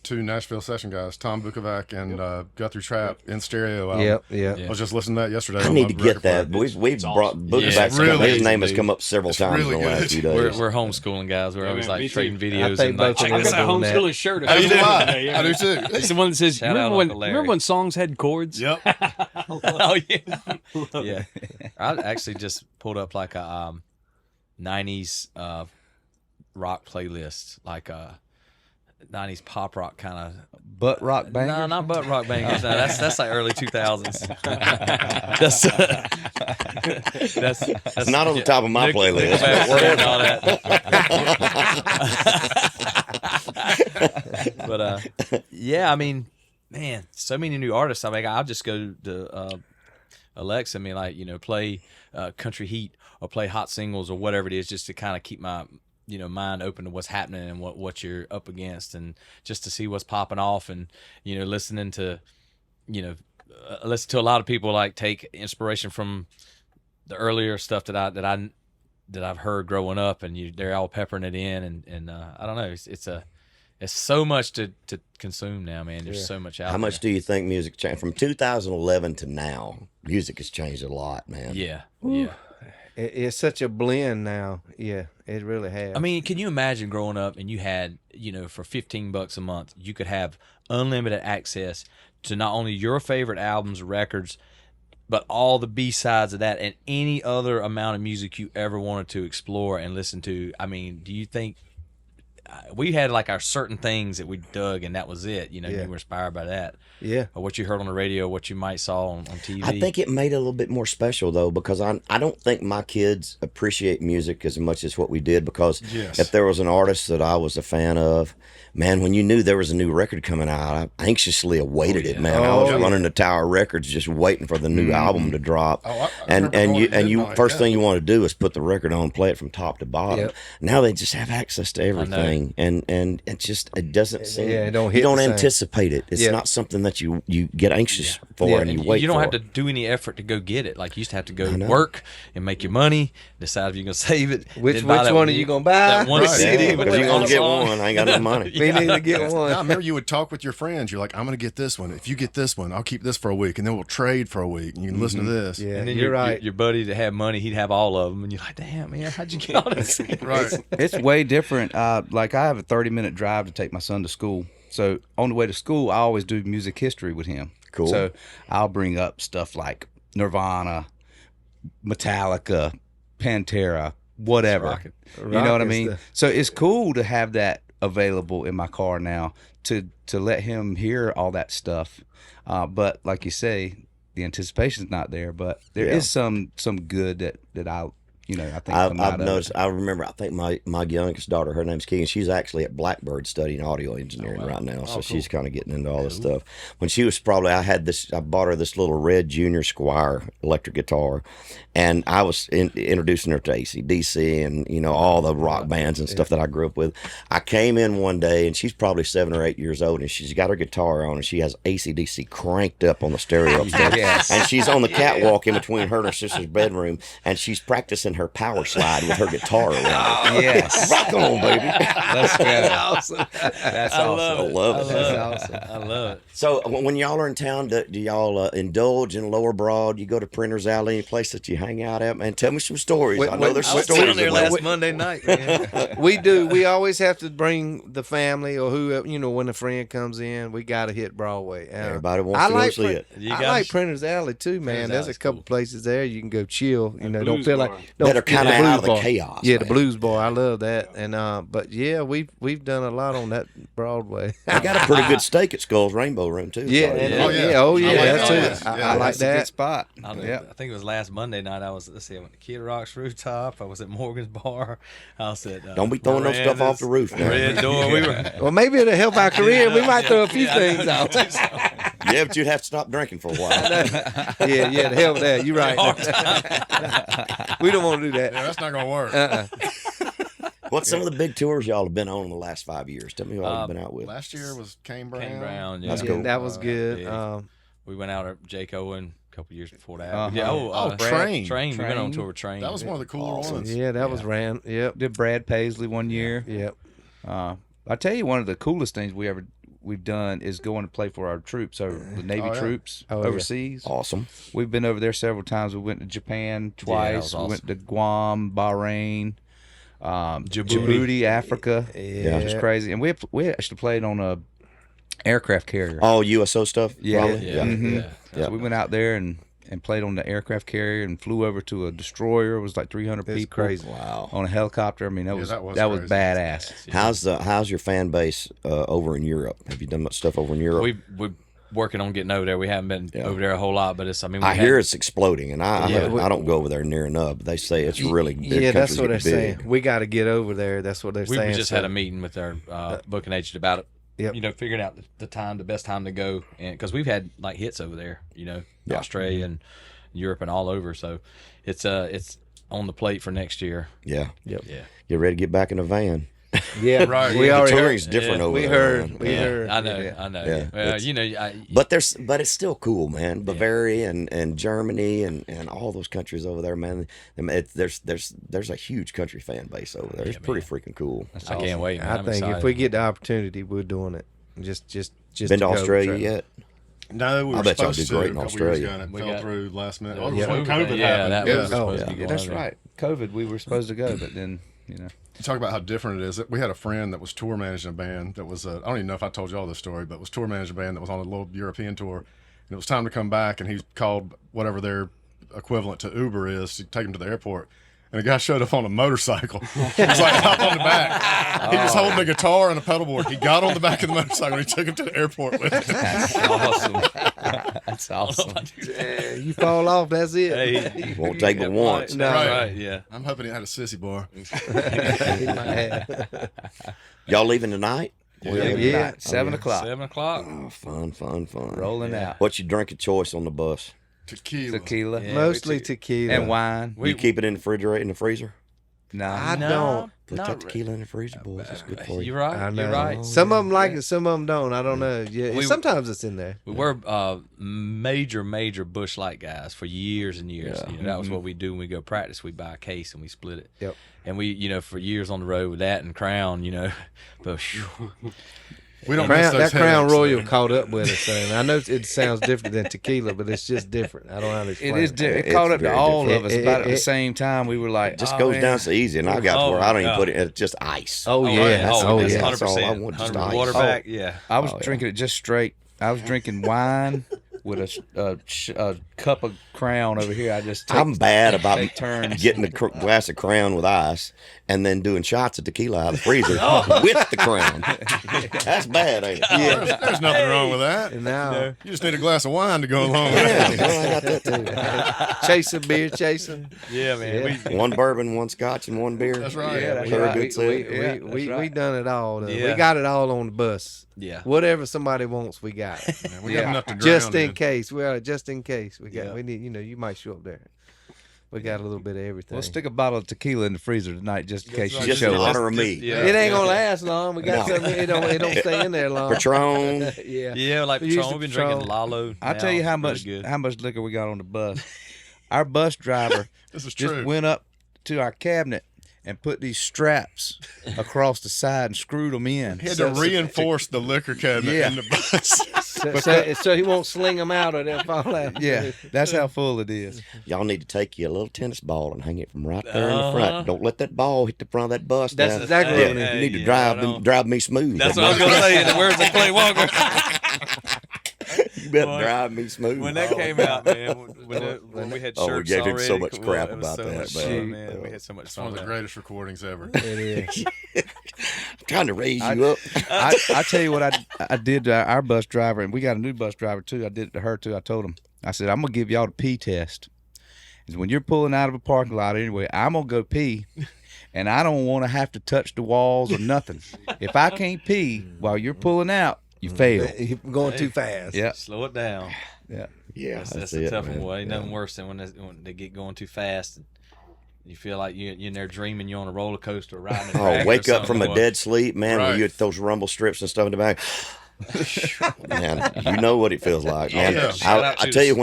2 Nashville session guys, Tom Bukovac and Guthrie Trapp in stereo album.
Yep.
I was just listening to that yesterday.
I need to get that. We've brought Bukovac. His name has come up several times in the last few days.
We're homeschooling guys. We're always like trading videos
I
and like
Check this out, homeschooling shirt.
I do. I do too.
It's the one that says,
Shout out Uncle Larry.
remember when songs had chords?
Yep.
Oh yeah, yeah. I actually just pulled up like a 90s rock playlist, like 90s pop rock kind of
butt rock bangers.
No, not butt rock bangers. No, that's like early 2000s. that's
not on the top of my playlist.
Nickelback and all that. But yeah, I mean, man, so many new artists. I mean, I'll just go to Alexa. I mean, like play Country Heat or play Hot Singles or whatever it is, just to kind of keep my mind open to what's happening and what you're up against, and just to see what's popping off, and listening to listen to a lot of people like take inspiration from the earlier stuff that I've heard growing up, and they're all peppering it in, and I don't know, it's so much to consume now, man. There's so much out
How much do you think music changed from 2011 to now? Music has changed a lot, man.
Yeah.
It's such a blend now. Yeah, it really has.
I mean, can you imagine growing up and you had, for $15 a month, you could have unlimited access to not only your favorite albums, records, but all the B-sides of that and any other amount of music you ever wanted to explore and listen to? I mean, do you think we had like our certain things that we dug and that was it? You were inspired by that.
Yeah.
Or what you heard on the radio, what you might saw on TV.
I think it made it a little bit more special though, because I don't think my kids appreciate music as much as what we did, because if there was an artist that I was a fan of, man, when you knew there was a new record coming out, I anxiously awaited it, man. I was running to Tower Records just waiting for the new album to drop. And you first thing you want to do is put the record on, play it from top to bottom. Yep. Now they just have access to everything, and it doesn't seem you don't anticipate it. It's not something that you get anxious for and you wait.
You don't
for.
have to do any effort to go get it. Like you used to have to go work and make your money, decide if you're gonna save it.
Which one are you gonna buy?
That one CD,
because you're gonna get one. I ain't got no money.
We need to get one.
I remember you would talk with your friends. You're like, I'm going to get this one. If you get this one, I'll keep this for a week, and then we'll trade for a week, and you can listen to this.
Yeah,
and then
you're right.
Your buddy that had money, he'd have all of them, and you're like, damn, man, how'd you get all this?
Right.
It's way different. Like I have a 30-minute drive to take my son to school. So on the way to school, I always do music history with him.
Cool.
So I'll bring up stuff like Nirvana, Metallica, Pantera, whatever. You know what I mean? So it's cool to have that available in my car now to let him hear all that stuff. But like you say, the anticipation's not there, but there is some good that I I think
I've noticed. I remember. I think my youngest daughter, her name's Keegan. She's actually at Blackbird studying audio engineering right now. So she's kind of getting into all this stuff. When she was probably, I bought her this little red Junior Squire electric guitar, and I was introducing her to AC/DC and all the rock bands and stuff that I grew up with. I came in one day, and she's probably 7 or 8 years old, and she's got her guitar on, and she has AC/DC cranked up on the stereo upstairs, and she's on the catwalk in between her and her sister's bedroom, and she's practicing her power slide with her guitar around.
Yes.
Rock on, baby.
Let's go. Awesome. That's awesome.
I love it.
That's awesome.
I love it.
So when y'all are in town, do y'all indulge in Lower Broad? You go to Printer's Alley, any place that you hang out at? Man, tell me some stories. I know there's some stories.
there
about
Monday night, man. We do. We always have to bring the family or whoever, when a friend comes in, we got to hit Broadway.
Everybody wants to go see it.
I like Printer's Alley too, man. There's a couple places there you can go chill. Don't feel like
that are kind of out of the chaos.
Yeah, the Blues Bar. I love that. And but yeah, we've done a lot on that Broadway.
I got a pretty good steak at Skull's Rainbow Room too.
Yeah. Oh yeah. That's it. I like
That's a good
that.
spot.
I think it was last Monday night. I went to Kid Rock's rooftop. I was at Morgan's bar. I was at
don't be throwing no stuff off the roof now.
Red Door. We were.
Well, maybe it'll help our career. We might throw a few things out.
Yeah, but you'd have to stop drinking for a while.
Yeah, the hell with that. You're right. We don't want to do that.
Yeah, that's not gonna work.
What's some of the big tours y'all have been on in the last 5 years? Tell me who y'all have been out with.
Last year was Kane Brown.
Kane Brown. Yeah.
That's cool.
That was good.
We went out at Jake Owen a couple years before that.
Uh-huh.
Yeah.
Train.
Train. We went on tour with Train.
That was one of the cooler ones.
Yeah, that was ran. Yep.
Did Brad Paisley one year.
Yep.
I tell you, one of the coolest things we've done is going to play for our troops, the Navy troops overseas.
Awesome.
We've been over there several times. We went to Japan twice.
awesome.
We went to Guam, Bahrain, Djibouti, Africa.
Yeah.
Which is crazy. And we actually played on a aircraft carrier.
All USO stuff?
Yeah.
Probably?
Yeah.
Mhm.
Yeah.
So we went out there and played on the aircraft carrier and flew over to a destroyer. It was like 300
It's
people.
crazy.
Wow.
On a helicopter. I mean, that was
crazy.
badass.
How's your fan base over in Europe? Have you done much stuff over in Europe?
We're working on getting over there. We haven't been over there a whole lot, but it's. I mean,
I hear it's exploding, and I don't go over there near enough. But they say it's really big.
Yeah, that's what they're
big.
saying. We got to get over there. That's what they're saying.
We just had a meeting with our booking agent about it.
Yep.
Figuring out the best time to go, and because we've had like hits over there, Australia and Europe and all over. So it's on the plate for next year.
Yeah.
Yep.
Yeah.
Get ready to get back in the van.
Yeah,
Right.
We
The
already
touring's
heard.
different over
We
there.
heard.
man.
We heard.
I know.
Yeah.
I know.
Yeah.
Well,
But it's still cool, man. Bavaria and Germany and all those countries over there, man. There's a huge country fan base over there. It's pretty freaking cool.
I can't wait. Man.
I
I'm
think
excited.
if we get the opportunity, we're doing it. Just
Been to
go
Australia
try.
yet?
No, we were
I bet y'all
supposed
do great
to
in
a couple years
Australia.
ago, and it
We
fell
got-
through last minute.
Oh,
When COVID
yeah,
happened.
that was supposed to be
That's
going
right. COVID, we were supposed to go, but then,
Talk about how different it is. We had a friend that was tour managing a band that was, I don't even know if I told y'all this story, but was tour managing a band that was on a little European tour. And it was time to come back, and he called whatever their equivalent to Uber is to take him to the airport. And a guy showed up on a motorcycle. He was like, hop on the back. He was holding a guitar and a pedal board. He got on the back of the motorcycle and he took him to the airport with him.
That's awesome. That's awesome.
You fall off, that's it.
Hey,
Won't take but once.
No.
Right. Yeah.
I'm hoping he had a sissy bar.
He might have.
Y'all leaving tonight?
Yeah.
7 o'clock.
7 o'clock.
Oh, fun.
Rolling out.
What's your drink of choice on the bus?
Tequila.
Yeah.
Mostly tequila.
And wine.
You keep it in the refrigerator, in the freezer?
I
No.
don't.
Put that tequila in the freezer, boys. That's good for you.
You're right.
I know.
You're right.
Some of them like it, some of them don't. I don't know. Yeah, sometimes it's in there.
We were major Bush Light guys for years and years. That was what we do when we go practice. We buy a case and we split it.
Yep.
And we, for years on the road with that and Crown, but
We don't miss those
That Crown
headaches,
Royal
though.
caught up with us. And I know it sounds different than tequila, but it's just different. I don't know how to explain
It is. It
It's
caught up to
very
all
different.
of us about at the same time. We were like,
Just
oh,
goes
man.
down so easy, and I got to where I don't even put it. It's just ice.
Oh, yeah.
That's
yeah.
100%.
That's all I want, just ice.
Water back, yeah.
I was drinking it just straight. I was drinking wine with a cup of Crown over here. I just take,
I'm bad about
take turns.
getting a glass of Crown with ice and then doing shots of tequila out of the freezer with the Crown. That's bad, ain't it?
Yeah, there's nothing wrong with that.
And now,
You just need a glass of wine to go along with
Yeah,
it.
well, I got that too.
chasing beer, chasing.
Yeah, man.
Yeah.
One bourbon, one scotch, and one beer.
That's right.
Yeah, that's
Very
right.
good set.
We done it all. Though.
Yeah.
We got it all on the bus.
Yeah.
Whatever somebody wants, we got it.
Man, we got enough to drown
Just in
in.
case. Well, just in case we got.
Yeah.
We need. You might show up there. We got a little bit of everything.
We'll stick a bottle of tequila in the freezer tonight just in case you
Just in
show up.
honor of me.
Yeah.
It ain't gonna last long. We got
No.
something. It don't stay in there long.
Patron.
Yeah.
Yeah, like
We used
Patron.
to
We've been drinking
Patron.
Lalo.
I'll
now.
tell you how
It's really
much
good.
liquor we got on the bus. Our bus driver
This is
just
true.
went up to our cabinet and put these straps across the side and screwed them in.
He had to reinforce the liquor cabinet
Yeah.
in the bus.
So he won't sling them out or they'll fall out.
Yeah, that's how full it is.
Y'all need to take you a little tennis ball and hang it from right there in the front. Don't let that ball hit the front of that bus.
That's
now.
exactly
Yeah,
what it is.
you need to
Yeah,
drive me smooth.
That's what I was going to say. Where's the Clay Walker?
You better
Boy,
drive me smooth.
When that came out, man, when we had
Oh, we
shirts
gave him so
already,
much crap
it was
about
so
that,
much
man.
fun, we had so much
It's one of
fun.
the greatest recordings ever.
It is.
I'm trying to raise you up.
I tell you what I did to our bus driver, and we got a new bus driver too. I did it to her too. I told him, I said, I'm gonna give y'all the pee test. Is when you're pulling out of a parking lot anyway, I'm gonna go pee, and I don't want to have to touch the walls or nothing. If I can't pee while you're pulling out, you fail.
You're going too fast.
Yeah,
Slow it down.
yeah.
Yeah,
That's
it,
a tough
man.
one, boy. Ain't nothing worse than when they get going too fast and you feel like you're in there dreaming you're on a roller coaster riding a track
Oh,
or
wake up
something,
from a
boy.
dead sleep, man, where
Right.
you get those rumble strips and stuff in the back. Man, you know what it feels like, man.
yeah.
Shout out
I
to
tell
the-
you,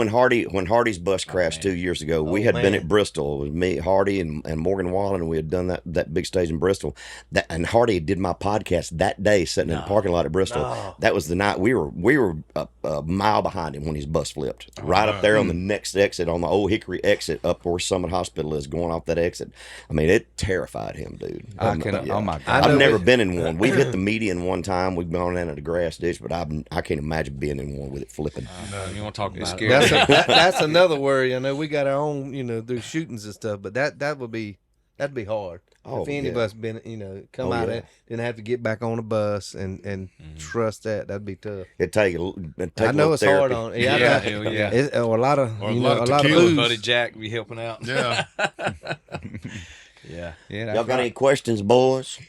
when Hardy's bus crashed 2 years ago, we had been
man.
at Bristol. It was me, Hardy, and Morgan Wallen, and we had done that big stage in Bristol. And Hardy did my podcast that day, sitting in the parking lot at Bristol. That was the night we were a mile behind him when his bus flipped, right up there on the next exit, on the old Hickory exit, up where Summit Hospital is, going off that exit. I mean, it terrified him, dude.
Oh my God.
I know
I've never
we-
been in one. We've hit the median one time. We've gone into the grass ditch, but I can't imagine being in one with it flipping.
You want to talk about
scary.
it?
That's another worry. I know we got our own, do shootings and stuff, but that'd be hard.
Oh,
if any of
yeah.
us been, come
Oh,
out
yeah.
and then have to get back on the bus and trust that'd be tough.
It'd take a
I know it's hard on.
Yeah,
Yeah,
hell yeah.
It's, a lot of
Or a
you
lot
know,
of
a lot of
tequila,
booze.
Buddy Jack be helping out.
Yeah.
Yeah.
Yeah,
Y'all
that's
got
right.
any questions, boys?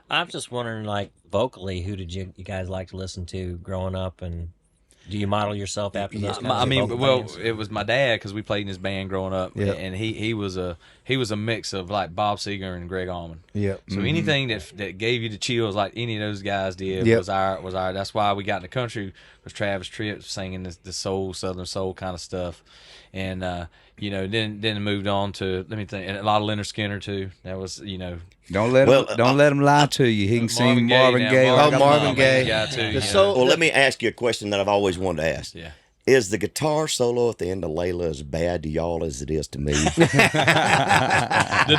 I'm just wondering, like, vocally, who did you guys like to listen to growing up, and do you model yourself after those? kinds
I
of
mean,
vocal
well,
bands?
it was my dad because we played in his band growing up,
Yeah.
and he was a mix of like Bob Seger and Greg Allman.
Yeah.
So anything that gave you the chills, like any of those guys did,
Yep.
was our. That's why we got in the country. Was Travis Tritt singing the soul, Southern soul kind of stuff, and then it moved on to, let me think, and a lot of Leonard Skinner too. That was
Don't let him lie to you. He can sing Marvin Gaye.
now.
like a
Marvin
mom.
Gaye.
guy too.
The
you know.
soul-
Well, let me ask you a question that I've always wanted to ask.
Yeah.
Is the guitar solo at the end of Layla as bad to y'all as it is to me?
The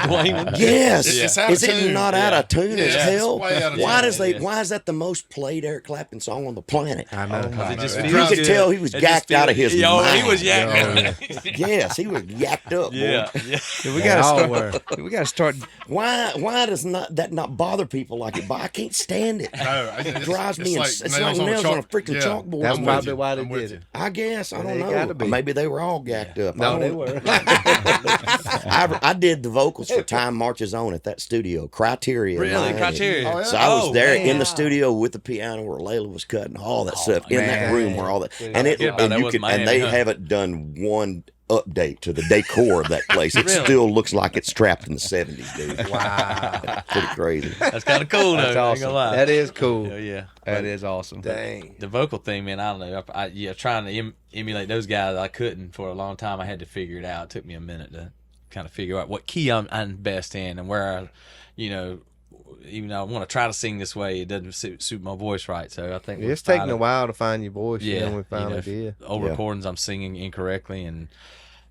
Dwayne one?
Yes.
It's out of
Is it
tune.
not out of tune as
Yeah, it's
hell?
way out of
Why
tune.
Why is that the most played Eric Clapton song on the planet?
I know.
It just
You
feels
You could
good.
tell he was
It just
gacked out of his
Yo,
mind.
he was yacked.
Yes, he was yacked up.
Yeah,
Boy.
yeah.
We
They
gotta
all
start.
were.
We gotta start.
Why does that not bother people like it? But I can't stand it.
No,
It drives me. It's like
nails
nails on a
chalk.
freaking
Yeah.
chalkboard.
That's
I'm with
probably
you.
why they
I'm with
did
you.
it.
I guess I don't
They
know.
gotta be.
Maybe they were all gacked up.
No,
I
they
don't-
were.
I did the vocals for Time Marches On at that studio, Criteria. in
Really?
Miami.
Criteria?
Oh, yeah?
So I was there in
man.
the studio with the piano where Layla was cutting all that stuff in that
man.
room where all that, and it,
Yeah,
and
that
you
was
could,
Miami,
and they
huh?
haven't done one update to the decor of that place. It
Really?
still looks like it's trapped in the '70s, dude.
Wow.
Pretty crazy.
That's kind of cool, though.
That's
I ain't
awesome.
gonna lie.
That is cool.
Yeah.
That is awesome.
Dang.
The vocal thing, man, I don't know. Trying to emulate those guys, I couldn't for a long time. I had to figure it out. It took me a minute to kind of figure out what key I'm best in and where I, even though I want to try to sing this way, it doesn't suit my voice right. So I think we're
It's taking
fine.
a while to find your voice.
Yeah,
we finally did.
old
Yeah.
recordings I'm singing incorrectly, and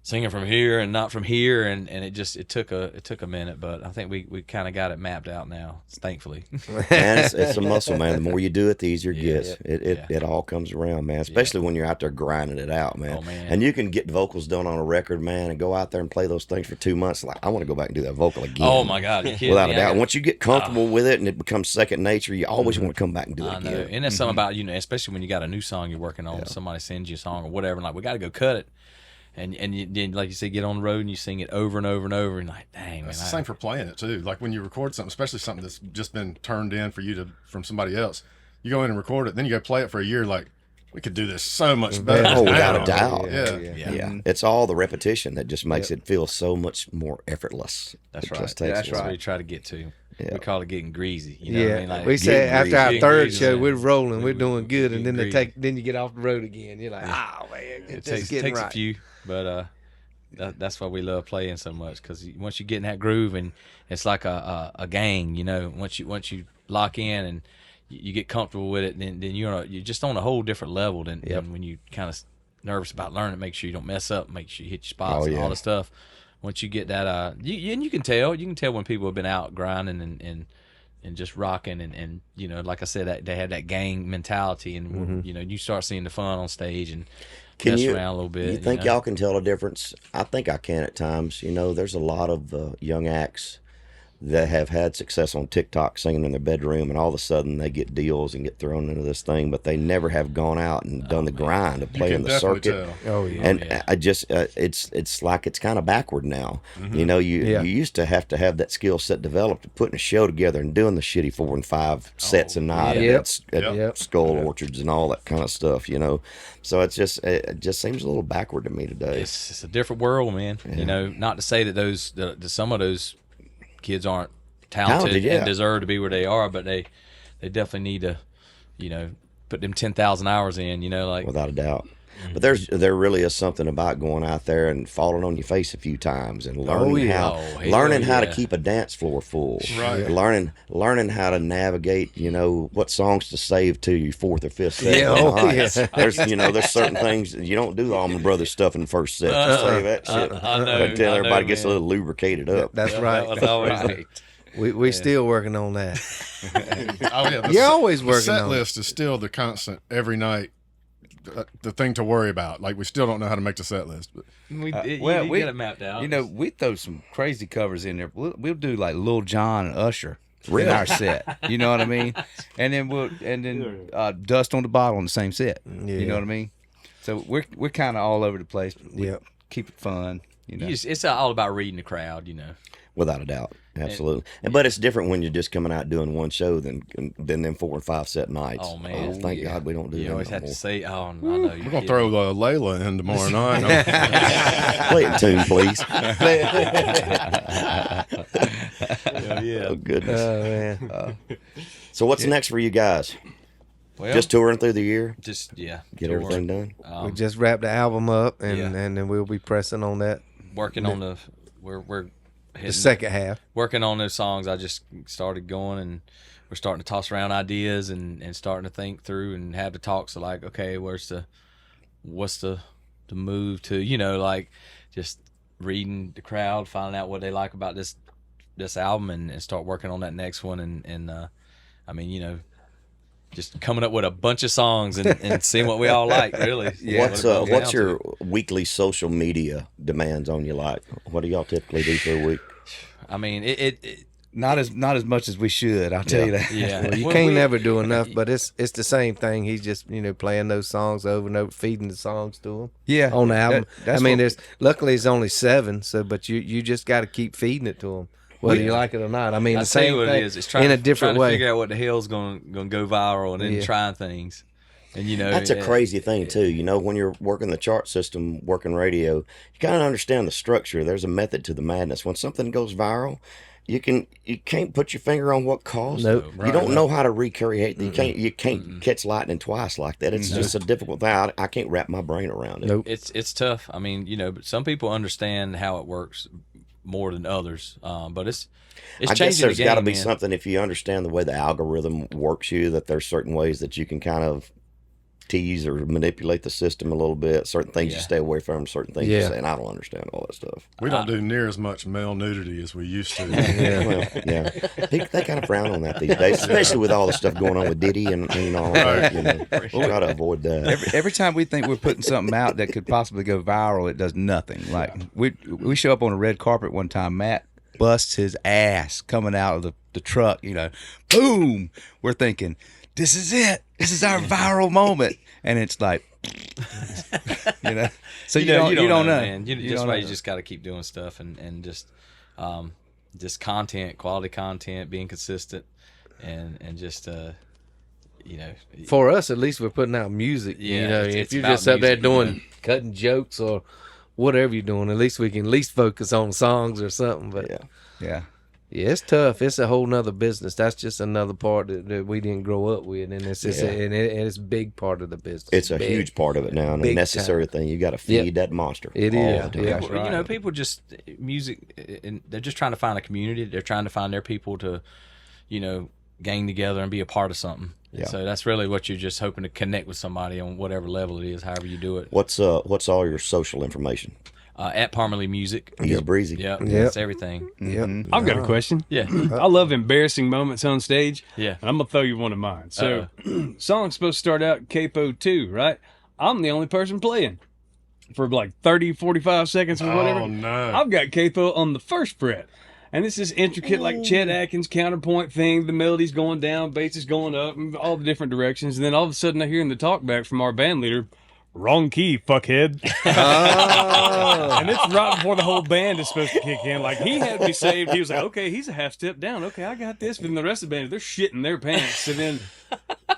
singing from here and not from here, and it took a minute, but I think we kind of got it mapped out now, thankfully.
Man, it's a muscle, man. The more you do it, the easier it gets.
Yeah.
It all comes around, man. Especially when you're out there grinding it out, man.
Oh, man.
And you can get vocals done on a record, man, and go out there and play those things for 2 months. Like, I want to go back and do that vocal again.
Oh my God, you kidding
Without
me?
a doubt. Once you get comfortable with it and it becomes second nature, you always want to come back and do it
I know,
again.
and that's something about, especially when you got a new song you're working on. Somebody sends you a song or whatever, and like, we got to go cut it. And then, like you said, get on the road and you sing it over and over and over, and like, dang,
It's
man.
the same for playing it too. Like when you record something, especially something that's just been turned in for you from somebody else, you go in and record it, then you go play it for a year. Like, we could do this so much better.
Oh, without
now.
a doubt.
Yeah.
It's all the repetition that just makes it feel so much more effortless.
That's
It
right.
just takes
That's
a while.
what we try to get to.
Yeah.
We call it getting greasy. You know what I mean? Like,
we say after our
getting
third
greasy,
show,
man.
we're rolling, we're doing good, and
getting
then then you get off the road again. You're like, oh man,
It
it's getting
takes
right.
a few, but that's why we love playing so much, because once you get in that groove, and it's like a gang, once you lock in and you get comfortable with it, then you're just on a whole different level than when you kind of nervous about learning. Make sure you don't mess up, make sure you hit your spots and all the stuff. Once you get that, you can tell when people have been out grinding and just rocking, and like I said, that they have that gang mentality, and you start seeing the fun on stage and mess around a little bit.
You think y'all can tell a difference? I think I can at times. There's a lot of young acts that have had success on TikTok singing in their bedroom, and all of a sudden they get deals and get thrown into this thing, but they never have gone out and done the grind of playing the circuit.
Tell.
And I just it's like it's kind of backward now. You used to have that skill set developed of putting a show together and doing the shitty 4 and 5 sets a night at Skull Orchards and all that kind of stuff. So it just seems a little backward to me today.
It's a different world, man. Not to say that some of those kids aren't talented and deserve to be where they are, but they definitely need to put them 10,000 hours in,
Without a doubt. But there really is something about going out there and falling on your face a few times and learning how to keep a dance floor full.
Right.
Learning how to navigate, what songs to save to your fourth or fifth set. There's certain things you don't do the Allman Brothers stuff in the first set. Save that shit
I know,
until everybody gets a
man.
little lubricated up.
That's right.
That was always
right. We still working on that.
The
You're always working
set
on
list is still the constant every night. The thing to worry about. Like, we still don't know how to make the set list. But
we get it mapped out.
We throw some crazy covers in there. We'll do like Lil Jon and Usher
Really?
in our set. You know what I mean? And then Dust on the Bottle on the same set. You know what I mean? So we're kind of all over the place. We keep it fun.
It's all about reading the crowd.
Without a doubt. Absolutely. But it's different when you're just coming out doing one show than them 4 and 5 set nights.
Oh, man.
Thank God we don't do that.
You always
no
have
more.
to say, "Oh, I know."
we're going to throw Layla in tomorrow night.
Play a tune, please.
Yeah.
Oh, goodness.
Oh man.
So what's next for you guys?
Well,
Just touring through the year?
get
Get everything done?
We just wrapped the album up, and
Yeah.
and then we'll be pressing on that
working on we're
the
hitting,
second half.
working on those songs. I just started going, and we're starting to toss around ideas and starting to think through and have the talks of like, okay, what's the move to, like just reading the crowd, finding out what they like about this album, and start working on that next one, and I mean, just coming up with a bunch of songs and seeing what we all like, really.
What's your weekly social media demands on you like? What do y'all typically do for a week?
I mean, it
Not as much as we should. I'll tell you that.
yeah.
Well, you
Well,
can't never do enough, but it's the same thing. He's just playing those songs over and over, feeding the songs to him.
Yeah,
On the album.
that's
I mean,
what-
luckily it's only 7, but you just got to keep feeding it to him, whether you like it or not. I mean,
I'll
the
tell you
same
what
thing
it is. It's trying
in a different
trying to
way.
figure out what the hell's going to go viral, and then trying things. And
That's a crazy thing too. When you're working the chart system, working radio, you kind of understand the structure. There's a method to the madness. When something goes viral, you can't put your finger on what caused it.
Nope.
You don't know how to recreate. You can't catch lightning twice like that. It's just a difficult thing. I can't wrap my brain around it.
Nope.
It's tough. I mean, but some people understand how it works more than others. But it's
I
changing
guess there's
the game,
got to be
man.
something, if you understand the way the algorithm works that there's certain ways that you can kind of tease or manipulate the system a little bit. Certain things you stay away from. Certain things you say, and I don't understand all that stuff.
We don't do near as much male nudity as we used to.
Well, yeah. They kind of frown on that these days, especially with all the stuff going on with Diddy and all that. You know, try to avoid that.
Every time we think we're putting something out that could possibly go viral, it does nothing. Like we show up on a red carpet one time, Matt busts his ass coming out of the truck, you know, boom. We're thinking, this is it. This is our viral moment. And it's like, you know, so you don't know.
Man. You just got to keep doing stuff and just content, quality content, being consistent and just, you know.
For us, at least we're putting out music.
Yeah,
you know, if you're just up there doing cutting jokes or whatever you're doing, at least we can at least focus on songs or something. But
yeah,
it's tough. It's a whole nother business. That's just another part that we didn't grow up with, and it's just and it's a big part of the business.
It's a huge part of it now, and a necessary thing. You got to feed that monster.
It is.
People, right. You know, people just music, and they're just trying to find a community. They're trying to find their people to, you know, gang together and be a part of something. Yeah. So that's really what you're just hoping to connect with somebody on whatever level it is, however you do it.
What's all your social information?
At Parmalee Music.
Easy breezy.
Yeah, that's everything.
I've got a question.
Yeah.
I love embarrassing moments on stage.
Yeah.
And I'm going to throw you one of mine. So, song's supposed to start out Capo 2, right? I'm the only person playing for like 30, 45 seconds or whatever.
Oh, no.
I've got Capo on the first fret. And it's this intricate, like Chet Atkins counterpoint thing. The melody's going down, bass is going up, and all the different directions. And then all of a sudden I hear in the talkback from our band leader, wrong key, fuckhead. And it's right before the whole band is supposed to kick in. Like, he had me saved. He was like, okay, he's a half step down. Okay, I got this. But then the rest of the band, they're shitting their pants. And then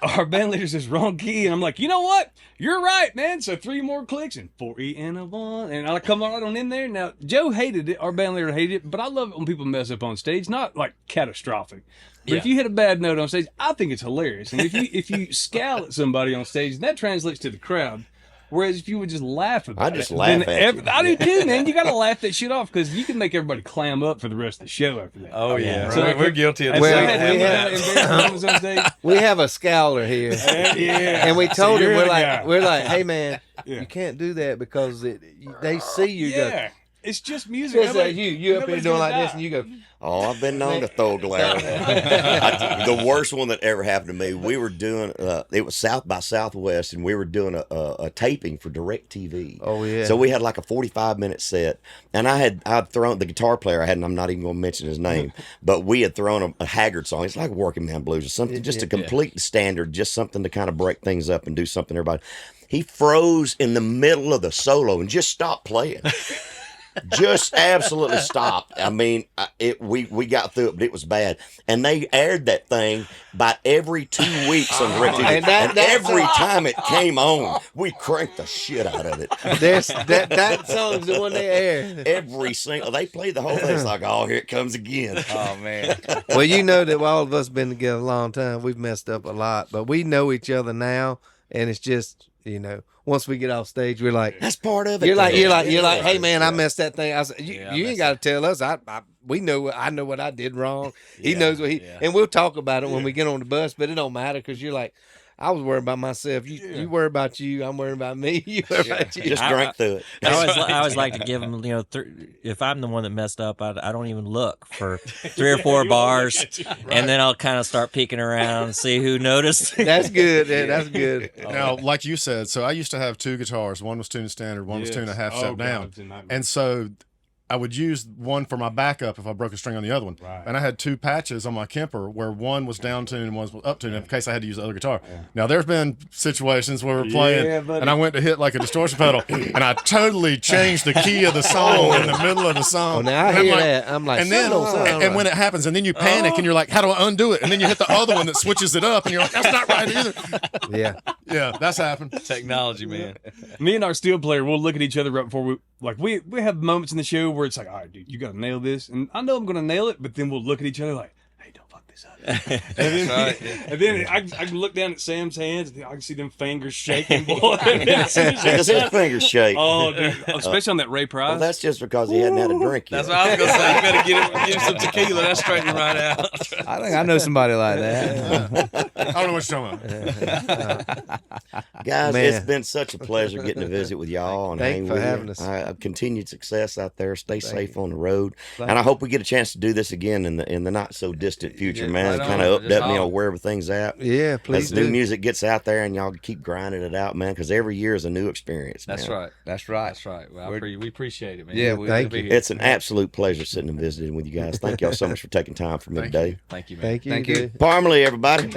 our band leader says, wrong key. And I'm like, you know what? You're right, man. So 3 more clicks and 4E and a 1. And I come right on in there. Now, Joe hated it. Our band leader hated it. But I love it when people mess up on stage. Not like catastrophic. But if you hit a bad note on stage, I think it's hilarious. And if you scowl at somebody on stage, that translates to the crowd. Whereas if you would just laugh at
I just laugh at you.
I do too, man. You got to laugh that shit off because you can make everybody clam up for the rest of the show after that.
Oh, yeah.
So
we're guilty of the
same thing.
We have a scowler here. And we told him, we're like, hey, man, you can't do that because they see you go.
It's just music.
Just like you up here doing like this, and you go.
Oh, I've been known to throw a glare. The worst one that ever happened to me, we were doing, it was South by Southwest, and we were doing a taping for DirecTV.
Oh, yeah.
So we had like a 45-minute set, and I'd thrown, the guitar player I had, and I'm not even going to mention his name, but we had thrown a Haggard song. It's like Working Man Blues or something, just a complete standard, just something to kind of break things up and do something everybody. He froze in the middle of the solo and just stopped playing. Just absolutely stopped. I mean, we got through it, but it was bad. And they aired that thing about every 2 weeks on DirecTV. And every time it came on, we cranked the shit out of it.
That song's the one they aired.
Every single, they played the whole thing. It's like, oh, here it comes again.
Oh, man.
Well, you know that all of us been together a long time. We've messed up a lot, but we know each other now, and it's just, you know, once we get off stage, we're like,
that's part of it.
You're like, hey man, I messed that thing. I said, you ain't got to tell us. We know. I know what I did wrong. He knows what and we'll talk about it when we get on the bus. But it don't matter because you're like, I was worried about myself. You worry about you. I'm worried about me. You worry about you.
Just drank through it.
I always like to give them, you know, if I'm the one that messed up, I don't even look for 3 or 4 bars, and then I'll kind of start peeking around and see who noticed.
That's good. That's good.
Now, like you said, so I used to have 2 guitars. One was tuned standard, one was tuned a half step down. And so I would use one for my backup if I broke a string on the other one. Right. And I had 2 patches on my Kemper where one was down tuned and one was up tuned in case I had to use the other guitar. Yeah. Now, there's been situations where we're playing and I went to hit like a distortion pedal and I totally changed the key of the song in the middle of the song.
Oh, now I hear that. I'm like,
and then when it happens and then you panic and you're like, how do I undo it? And then you hit the other one that switches it up and you're like, that's not right either. Yeah, that's happened.
Technology, man.
Me and our steel player, we'll look at each other right before we have moments in the show where it's like, all right, dude, you got to nail this. And I know I'm going to nail it, but then we'll look at each other like, hey, don't fuck this up. And then I can look down at Sam's hands and I can see them fingers shaking, boy.
Does his fingers shake?
Oh, dude. Especially on that Ray Price.
Well, that's just because he hadn't had a drink yet.
That's what I was gonna say. You better get him some tequila. That's straightening right out.
I think I know somebody like that.
I don't know what you're talking about.
Guys,
Man.
it's been such a pleasure getting to visit with y'all and
Thank
hang
you for
with
having
you.
us.
Continued success out there. Stay safe on the road, and I hope we get a chance to do this again in the not so distant future, man.
right
Kind
on.
of update
Just
me
holler.
on where everything's at.
Yeah, please
As new
do.
music gets out there, and y'all keep grinding it out, man. Because every year is a new experience.
That's
man.
right.
That's right.
That's right. Well, we appreciate it, man.
Yeah,
Good to be
you.
here.
It's an absolute pleasure sitting and visiting with you guys. Thank y'all so much for taking time for me today.
Thank you, man.
Thank you.
Thank you.
Parmalee, everybody.